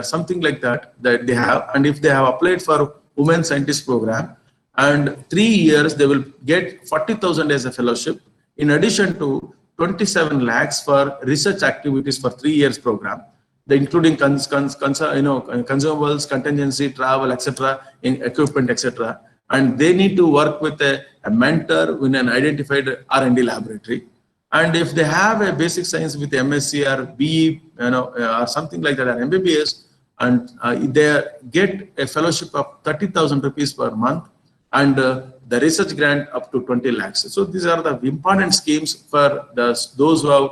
something like that they have, and if they have applied for Women Scientist program, and 3 years, they will get 40,000 as a fellowship, in addition to 27 lakhs for research activities for 3 years program, including consumables, contingency, travel, etc., in equipment, etc. And they need to work with a mentor in an identified R&D laboratory. And if they have a basic science with MSc or BE, or something like that, or MBBS, and they get a fellowship of 30,000 rupees per month, and the research grant up to 20 lakhs. So these are the important schemes for those who have,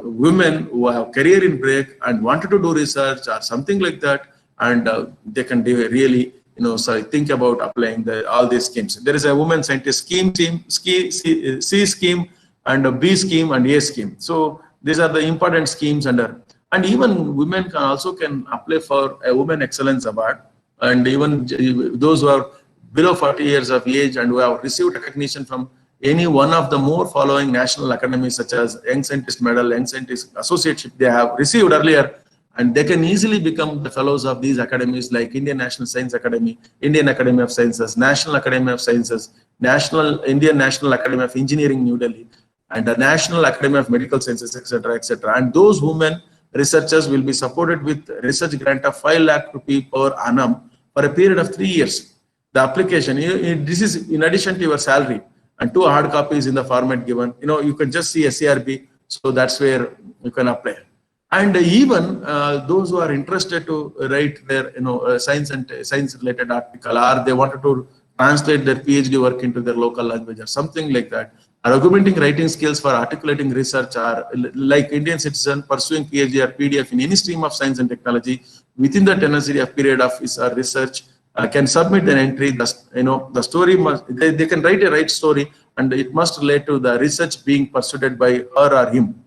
women who have career in break and wanted to do research or something like that, and they can really, so think about applying all these schemes. There is a Women Scientist scheme, C scheme, and a B scheme and A scheme. So these are the important schemes under, and even women can apply for a Women Excellence Award, and even those who are below 40 years of age and who have received recognition from any one of the more following national academies, such as Young Scientist Medal, Young Scientist Associateship, they have received earlier, and they can easily become the fellows of these academies like Indian National Science Academy, Indian Academy of Sciences, National Academy of Sciences, Indian National Academy of Engineering, New Delhi, and the National Academy of Medical Sciences, etc., etc. And those women researchers will be supported with research grant of 5 lakh rupee per annum for a period of 3 years. The application, this is in addition to your salary, and 2 hard copies in the format given. You can just see SCRB, so that's where you can apply. And even those who are interested to write their science related article, or they wanted to translate their PhD work into their local language or something like that, are augmenting writing skills for articulating research, or like Indian citizen pursuing PhD or PDF in any stream of science and technology within the tenure of period of his research, can submit an entry. The story must, they can write a right story, and it must relate to the research being pursued by her or him.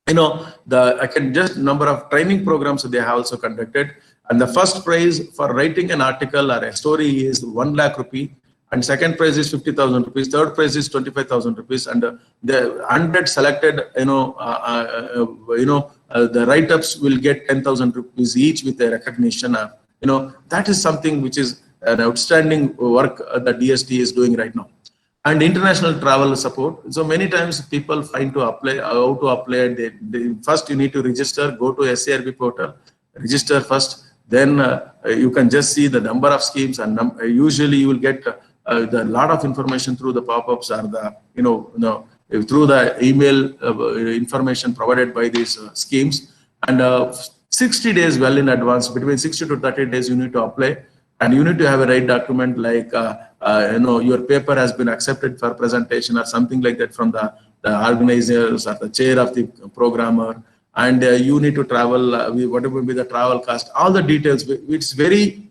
I can just number of training programs they have also conducted, and the first prize for writing an article or a story is 1 lakh rupee, and second prize is 50,000 rupees, third prize is 25,000 rupees, and the 100 selected, the write-ups will get 10,000 rupees each with a recognition. That is something which is an outstanding work that DST is doing right now. And international travel support. So many times people find to apply, how to apply. First you need to register, go to SCRB portal, register first. Then you can just see the number of schemes, and usually you will get the lot of information through the pop-ups or the through the email information provided by these schemes. And 60 days well in advance, between 60 to 30 days you need to apply. And you need to have a right document like, your paper has been accepted for presentation or something like that from the organizers or the chair of the programmer. And you need to travel, whatever will be the travel cost, all the details. It's very,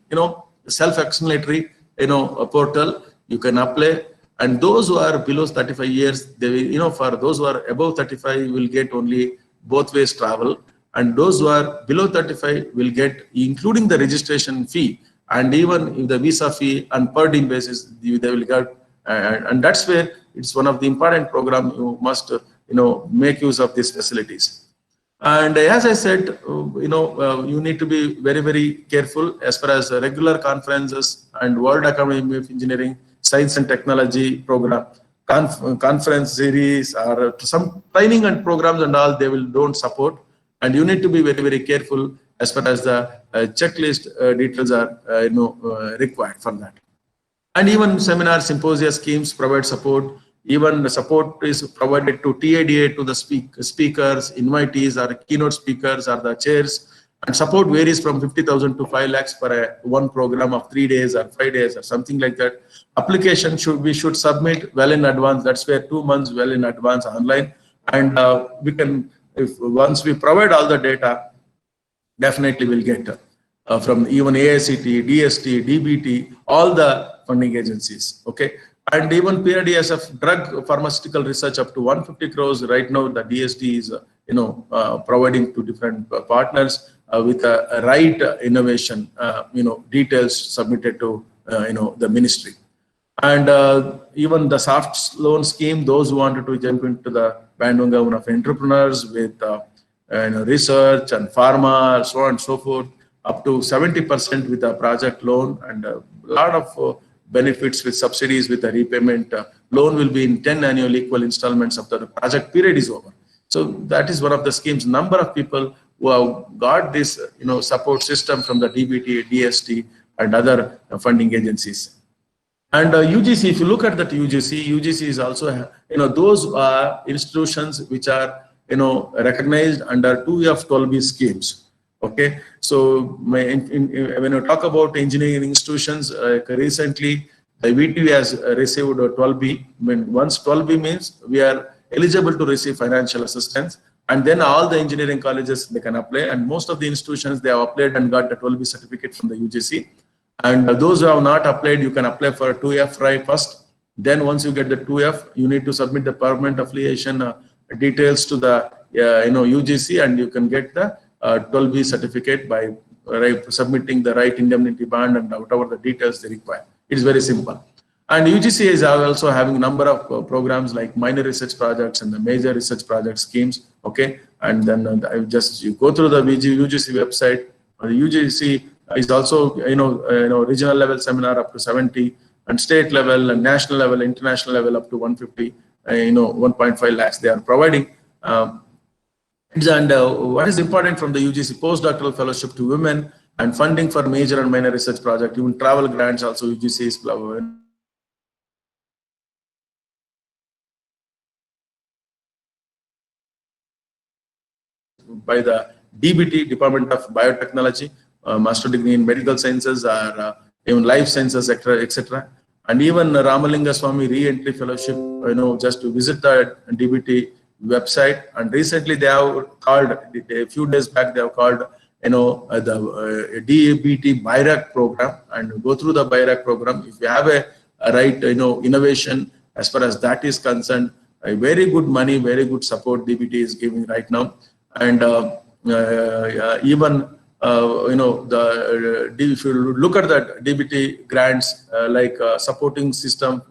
self-explanatory, a portal. You can apply. And those who are below 35 years, they will, for those who are above 35 will get only both ways travel. And those who are below 35 will get, including the registration fee, and even if the visa fee and per diem basis, they will get, and that's where it's one of the important program. You must, make use of these facilities. And as I said, you need to be very, very careful as far as regular conferences and World Academy of Engineering, Science and Technology program, conference series, or some training and programs and all, they don't support. And you need to be very, very careful as far as the checklist details are, required for that. And even seminar, symposia schemes provide support. Even the support is provided to TADA, to the speakers, invitees, or keynote speakers, or the chairs. And support varies from 50,000 to 5 lakhs for one program of 3 days or 5 days or something like that. Application we should submit well in advance. That's where 2 months well in advance online. And we can, once we provide all the data, definitely we'll get from even AICT, DST, DBT, all the funding agencies. Okay. And even PRDSF drug pharmaceutical research up to 150 crores. Right now, the DST is, providing to different partners with a right innovation, details submitted to, the ministry. And even the soft loan scheme, those who wanted to jump into the bandwagon of entrepreneurs with research and pharma, so on and so forth, up to 70% with a project loan, and a lot of benefits with subsidies with the repayment. Loan will be in 10 annual equal installments after the project period is over. So that is one of the schemes. Number of people who have got this, support system from the DBT, DST, and other funding agencies. And UGC, if you look at that UGC is also, those institutions which are, recognized under 2F12B schemes. Okay, so when you talk about engineering institutions, recently the VTV has received a 12B. Once 12B means we are eligible to receive financial assistance, and then all the engineering colleges, they can apply, and most of the institutions, they have applied and got the 12B certificate from the UGC. And those who have not applied, you can apply for 2F right first. Then once you get the 2F, you need to submit the permanent affiliation details to the UGC, and you can get the 12B certificate by submitting the right indemnity bond and whatever the details they require. It is very simple. And UGC is also having a number of programs like minor research projects and the major research project schemes. Okay, and then you go through the UGC website. The UGC is also regional level seminar up to 70, and state level and national level, international level up to 150. 1.5 lakhs they are providing. And what is important from the UGC, postdoctoral fellowship to women, and funding for major and minor research project, even travel grants also UGC is by the DBT, Department of Biotechnology, master degree in medical sciences, or even life sciences, etc. And even Ramalinga Swami re-entry fellowship, just to visit the DBT website. And recently they have called, a few days back, they have called, the DBT BIRAC program, and go through the BIRAC program. If you have a right, innovation, as far as that is concerned, a very good money, very good support DBT is giving right now. And even if you look at that DBT grants, like supporting system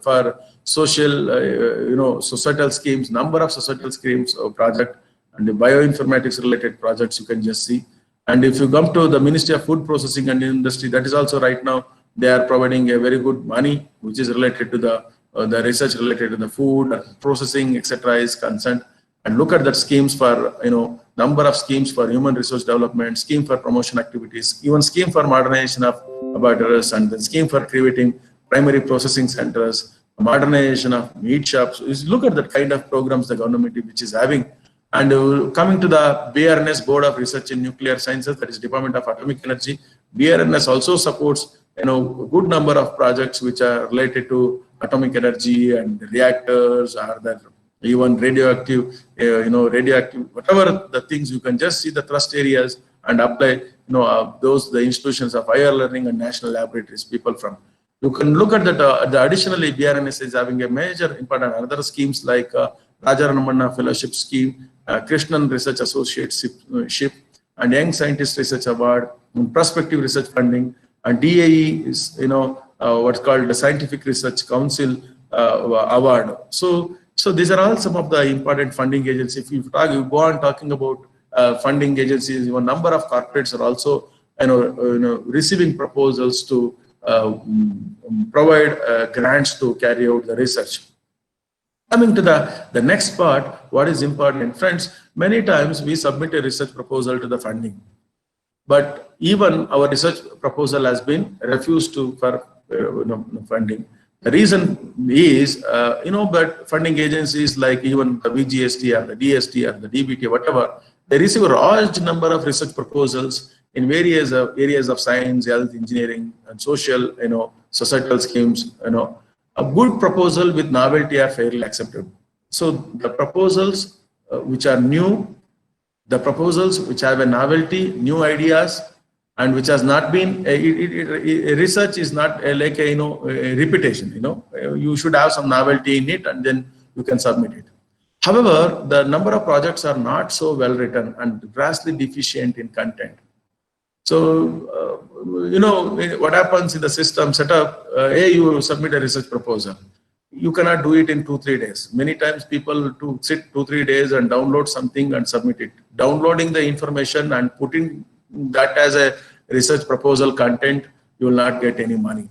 for social, societal schemes, number of societal schemes or project, and the bioinformatics related projects you can just see. And if you come to the Ministry of Food Processing and Industry, that is also right now, they are providing a very good money, which is related to the research related to the food processing, etc. is concerned. And look at that schemes for, number of schemes for human resource development, scheme for promotion activities, even scheme for modernization of abattoirs, and the scheme for creating primary processing centers, modernization of meat shops. Look at the kind of programs the government which is having. And coming to the BRNS, Board of Research in Nuclear Sciences, that is Department of Atomic Energy, BRNS also supports good number of projects which are related to atomic energy and reactors, or that even radioactive, whatever the things, you can just see the thrust areas and apply, those the institutions of higher learning and national laboratories, people from. You can look at that. Additionally, BRNS is having a major important other schemes like Raja Ramanna Fellowship Scheme, Krishnan Research Associateship, and Young Scientist Research Award, and Prospective Research Funding, and DAE is, what's called the Scientific Research Council Award. So these are all some of the important funding agencies. If you go on talking about funding agencies, a number of corporates are also, receiving proposals to provide grants to carry out the research. Coming to the next part, what is important, friends, many times we submit a research proposal to the funding, but even our research proposal has been refused for funding. The reason is, but funding agencies like even the VGST or the DST or the DBT, whatever, they receive a large number of research proposals in various areas of science, health, engineering, and social, societal schemes. A good proposal with novelty are fairly accepted. So the proposals which are new, the proposals which have a novelty, new ideas, and which has not been research is not like a repetition. You should have some novelty in it, and then you can submit it. However, the number of projects are not so well written and vastly deficient in content. So, what happens in the system setup, you submit a research proposal. You cannot do it in 2-3 days. Many times people to sit 2-3 days and download something and submit it. Downloading the information and putting that as a research proposal content, you will not get any money.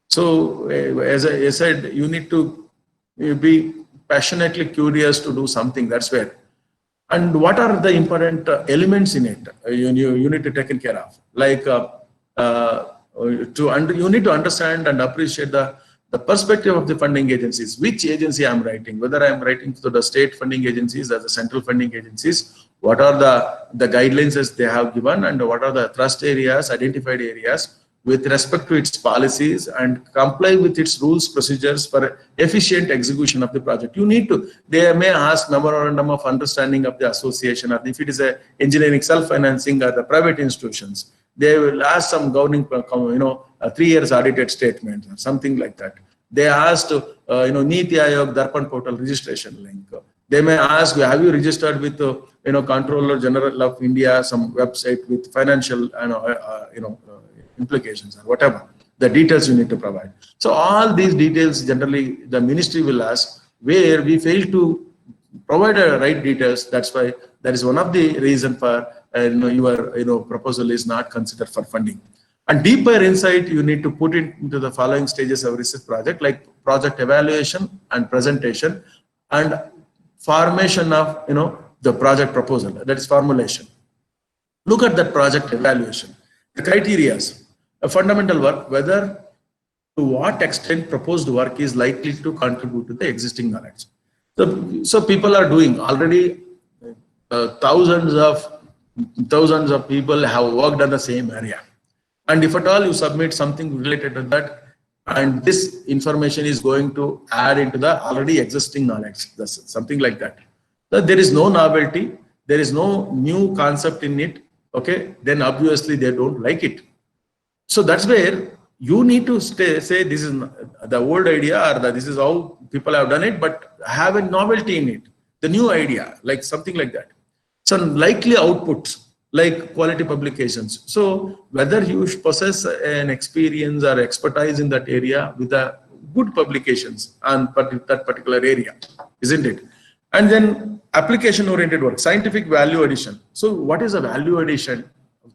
So, as I said, you need to be passionately curious to do something. That's where. And what are the important elements in it? You need to take care of. Like you need to understand and appreciate the perspective of the funding agencies. Which agency I'm writing? Whether I'm writing to the state funding agencies or the central funding agencies. What are the guidelines as they have given, and what are the thrust areas, identified areas, with respect to its policies, and comply with its rules, procedures for efficient execution of the project. You need to, they may ask memorandum of understanding of the association, or if it is a engineering self-financing or the private institutions, they will ask some governing, 3 years audited statement or something like that. They asked, Niti Aayog Darpan portal registration link. They may ask, have you registered with, Comptroller General of India, some website with financial, implications or whatever, the details you need to provide. So all these details generally the ministry will ask, where we fail to provide the right details. That's why that is one of the reason for your proposal is not considered for funding. And deeper insight you need to put into the following stages of research project, like project evaluation and presentation and formation of the project proposal, that is formulation. Look at that project evaluation. The criteria, a fundamental work, whether to what extent proposed work is likely to contribute to the existing knowledge. So people are doing already, thousands of people have worked on the same area. And if at all you submit something related to that, and this information is going to add into the already existing knowledge, something like that. So there is no novelty, there is no new concept in it, okay, then obviously they don't like it. So that's where you need to say this is the old idea, or this is how people have done it, but have a novelty in it, the new idea, like something like that. Some likely outputs, like quality publications. So whether you possess an experience or expertise in that area with a good publications on that particular area, isn't it? And then application-oriented work, scientific value addition. So what is a value addition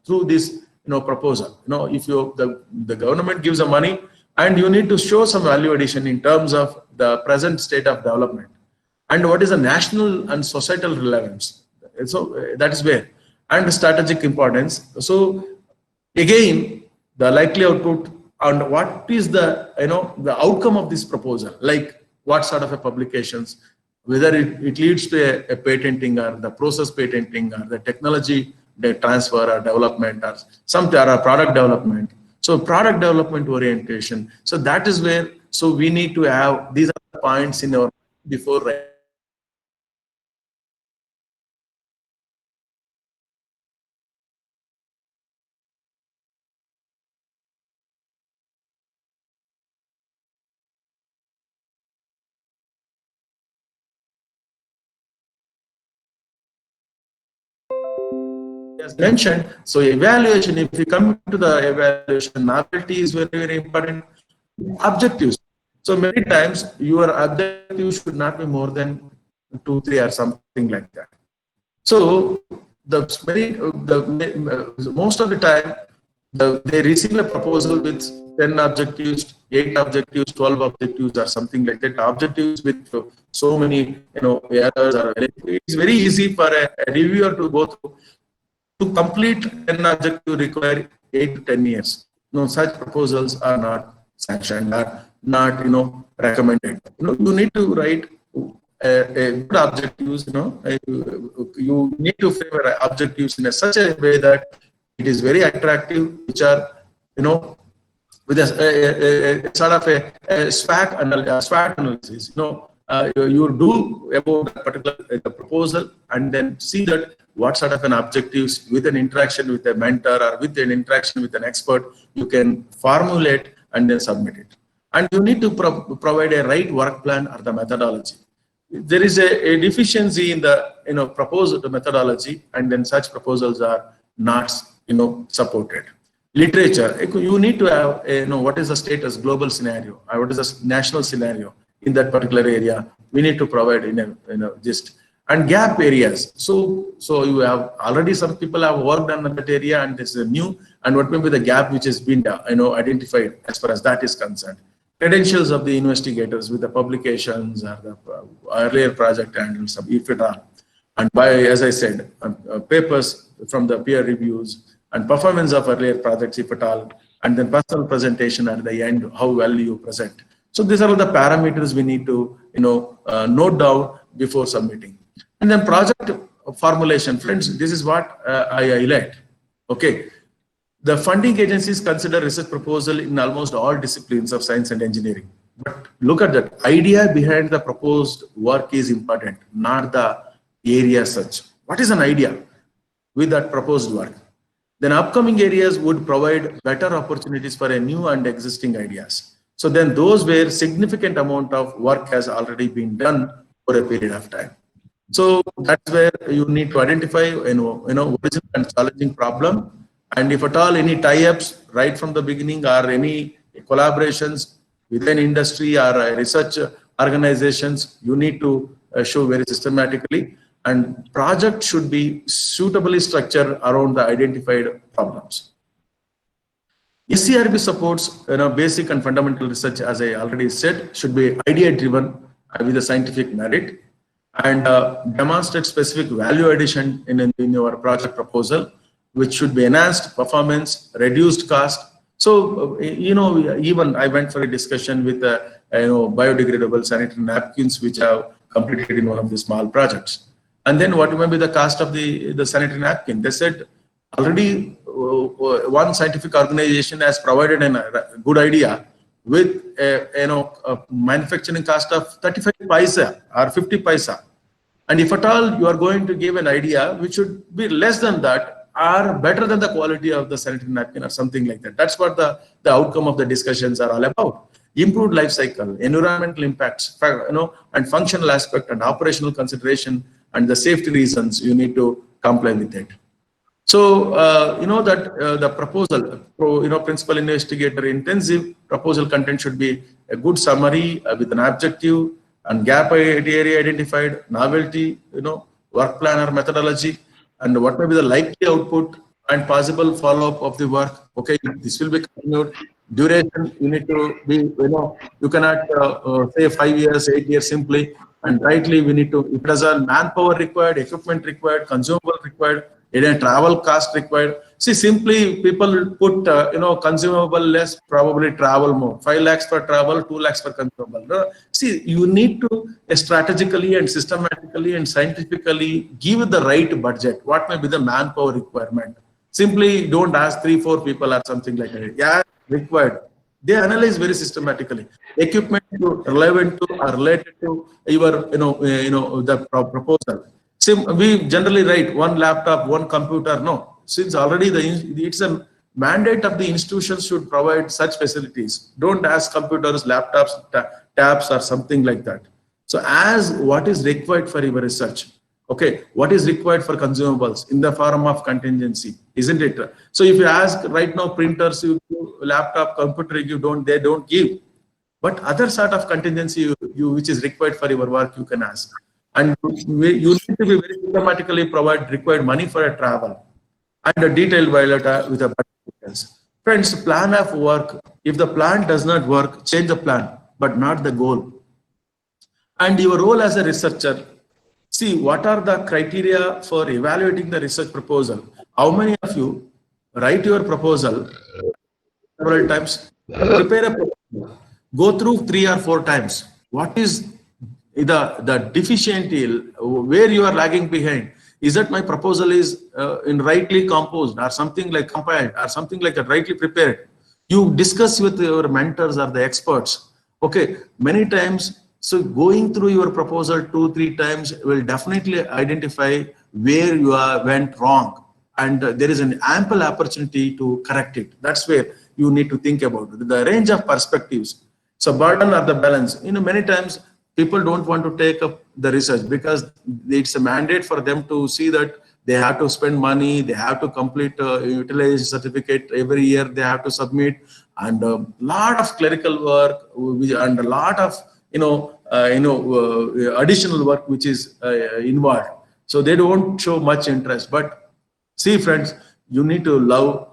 through this proposal? If the government gives the money, and you need to show some value addition in terms of the present state of development, and what is the national and societal relevance. So that is where, and strategic importance. So again, the likely output and what is the the outcome of this proposal, like what sort of a publications, whether it leads to a patenting or the process patenting or the technology the transfer or development or some product development. So product development orientation. So that is where, so we need to have, these are the points in our before writing the business case. So that is where we need to have business case, and as mentioned, so evaluation, if we come to the evaluation, novelty is very, very important. Objectives. So many times your objective should not be more than 2, 3 or something like that. So most of the time, they receive a proposal with 10 objectives, 8 objectives, 12 objectives, or something like that. Objectives with so many, errors. It's very easy for a reviewer to go through. To complete 10 objectives require 8 to 10 years. No, such proposals are not sanctioned, are not, recommended. You need to write good objectives. You need to favor objectives in such a way that it is very attractive, which are, with a sort of a SWOT analysis. You do about a particular proposal and then see that what sort of an objectives with an interaction with a mentor or with an interaction with an expert you can formulate and then submit it. And you need to provide a right work plan or the methodology. There is a deficiency in the proposed methodology, and then such proposals are not supported. Literature, you need to have what is the status global scenario or what is the national scenario in that particular area. We need to provide gist and gap areas. So you have already, some people have worked on that area and this is new, and what may be the gap which has been identified as far as that is concerned. Credentials of the investigators with the publications or the earlier project and some, if at all. And by, as I said, papers from the peer reviews and performance of earlier projects, if at all, and then personal presentation at the end, how well you present. So these are the parameters we need to, note down before submitting. And then project formulation, friends, this is what I highlight. Okay. The funding agencies consider research proposal in almost all disciplines of science and engineering. But look at that, idea behind the proposed work is important, not the area such. What is an idea with that proposed work? Then upcoming areas would provide better opportunities for a new and existing ideas. So then those where significant amount of work has already been done for a period of time. So that's where you need to identify, original and challenging problem. And if at all any tie-ups right from the beginning or any collaborations within industry or research organizations, you need to show very systematically. And project should be suitably structured around the identified problems. SCRP supports basic and fundamental research, as I already said, should be idea-driven with a scientific merit and demonstrate specific value addition in your project proposal, which should be enhanced performance, reduced cost. So, even I went for a discussion with biodegradable sanitary napkins, which have completed in one of the small projects. And then what may be the cost of the sanitary napkin? They said already one scientific organization has provided a good idea with a manufacturing cost of 35 paisa or 50 paisa. And if at all you are going to give an idea which should be less than that, are better than the quality of the sanitary napkin or something like that. That's what the outcome of the discussions are all about. Improved life cycle, environmental impacts, and functional aspect and operational consideration and the safety reasons, you need to comply with it. So, the proposal, principal investigator intensive proposal content should be a good summary with an objective and gap area identified, novelty, work plan or methodology, and what may be the likely output and possible follow-up of the work. Okay, this will be continued. Duration, you need to be, you cannot say 5 years, 8 years simply. And rightly, we need to, if there's a manpower required, equipment required, consumable required, any travel cost required. See, simply people put, consumable less, probably travel more. 5 lakhs for travel, 2 lakhs for consumable. See, you need to strategically and systematically and scientifically give the right budget. What may be the manpower requirement? Simply don't ask 3, 4 people or something like that. Yeah, required. They analyze very systematically. Equipment relevant to or related to your, the proposal. We generally write one laptop, one computer. No, since already it's a mandate of the institution should provide such facilities. Don't ask computers, laptops, tabs, or something like that. So as what is required for your research, okay, what is required for consumables in the form of contingency, isn't it? So if you ask right now, printers, you give, laptop, computer, you don't, they don't give. But other sort of contingency which is required for your work, you can ask. And you need to be very systematically provide required money for a travel and a detailed biodata with a budget details. Friends, plan of work. If the plan does not work, change the plan, but not the goal. And your role as a researcher, see what are the criteria for evaluating the research proposal. How many of you write your proposal several times, prepare a proposal, go through 3 or 4 times. What is the deficiency, where you are lagging behind? Is that my proposal is in rightly composed or something like compiled or something like that, rightly prepared? You discuss with your mentors or the experts. Okay, many times. So going through your proposal 2, 3 times will definitely identify where you went wrong, and there is an ample opportunity to correct it. That's where you need to think about it. The range of perspectives. So burden or the balance. Many times people don't want to take up the research because it's a mandate for them to see that they have to spend money, they have to complete utilization certificate every year, they have to submit, and a lot of clerical work and a lot of additional work which is involved. So they don't show much interest. But see, friends, you need to love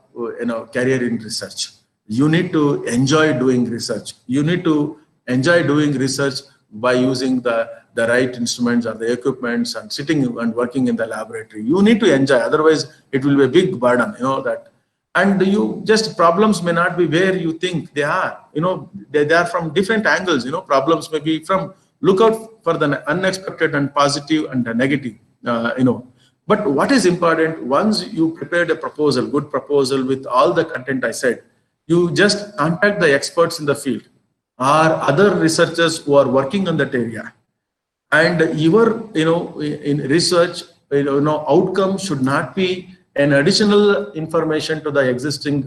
career in research. You need to enjoy doing research. You need to enjoy doing research by using the right instruments or the equipments and sitting and working in the laboratory. You need to enjoy, otherwise it will be a big burden, that. And you just problems may not be where you think they are. They are from different angles. Problems may be from, look out for the unexpected and positive and the negative. But what is important, once you prepared a proposal, good proposal with all the content I said, you just contact the experts in the field or other researchers who are working on that area. And your, in research, outcome should not be an additional information to the existing,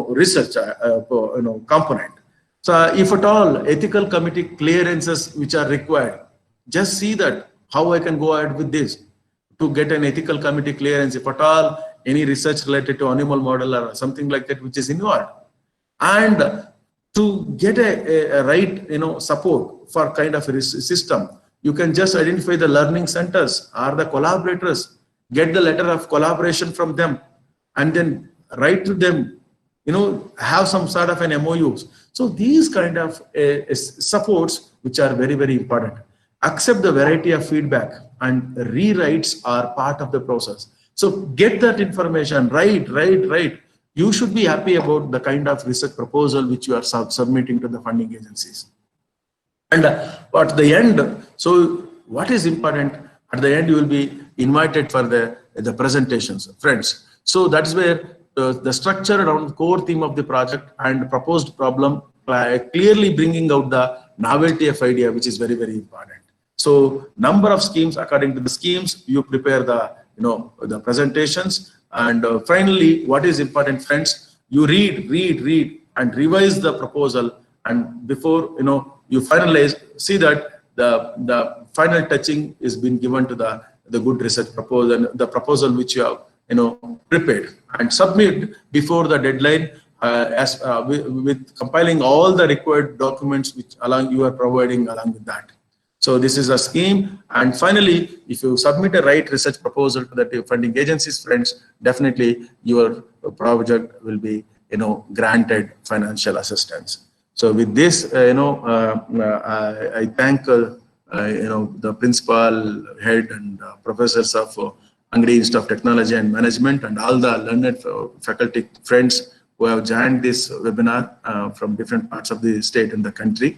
research, component. So if at all ethical committee clearances which are required, just see that how I can go ahead with this to get an ethical committee clearance, if at all any research related to animal model or something like that which is involved. And to get a right, support for kind of a system, you can just identify the learning centers or the collaborators, get the letter of collaboration from them, and then write to them, have some sort of an MOUs. So these kind of supports, which are very, very important. Accept the variety of feedback, and rewrites are part of the process. So get that information, write. You should be happy about the kind of research proposal which you are submitting to the funding agencies. And at the end, so what is important, at the end you will be invited for the presentations, friends. So that's where the structure around core theme of the project and proposed problem, clearly bringing out the novelty of idea, which is very, very important. So number of schemes, according to the schemes, you prepare the, the presentations. And finally, what is important, friends, you read and revise the proposal. And before, you finalize, see that the final touching is being given to the good research proposal, the proposal which you have, prepared, and submit before the deadline, with compiling all the required documents which you are providing along with that. So this is a scheme. And finally, if you submit a right research proposal to the funding agencies, friends, definitely your project will be, granted financial assistance. So with this, I thank, the principal, head, and professors of Angadi Institute of Technology and Management, and all the learned faculty friends who have joined this webinar from different parts of the state and the country.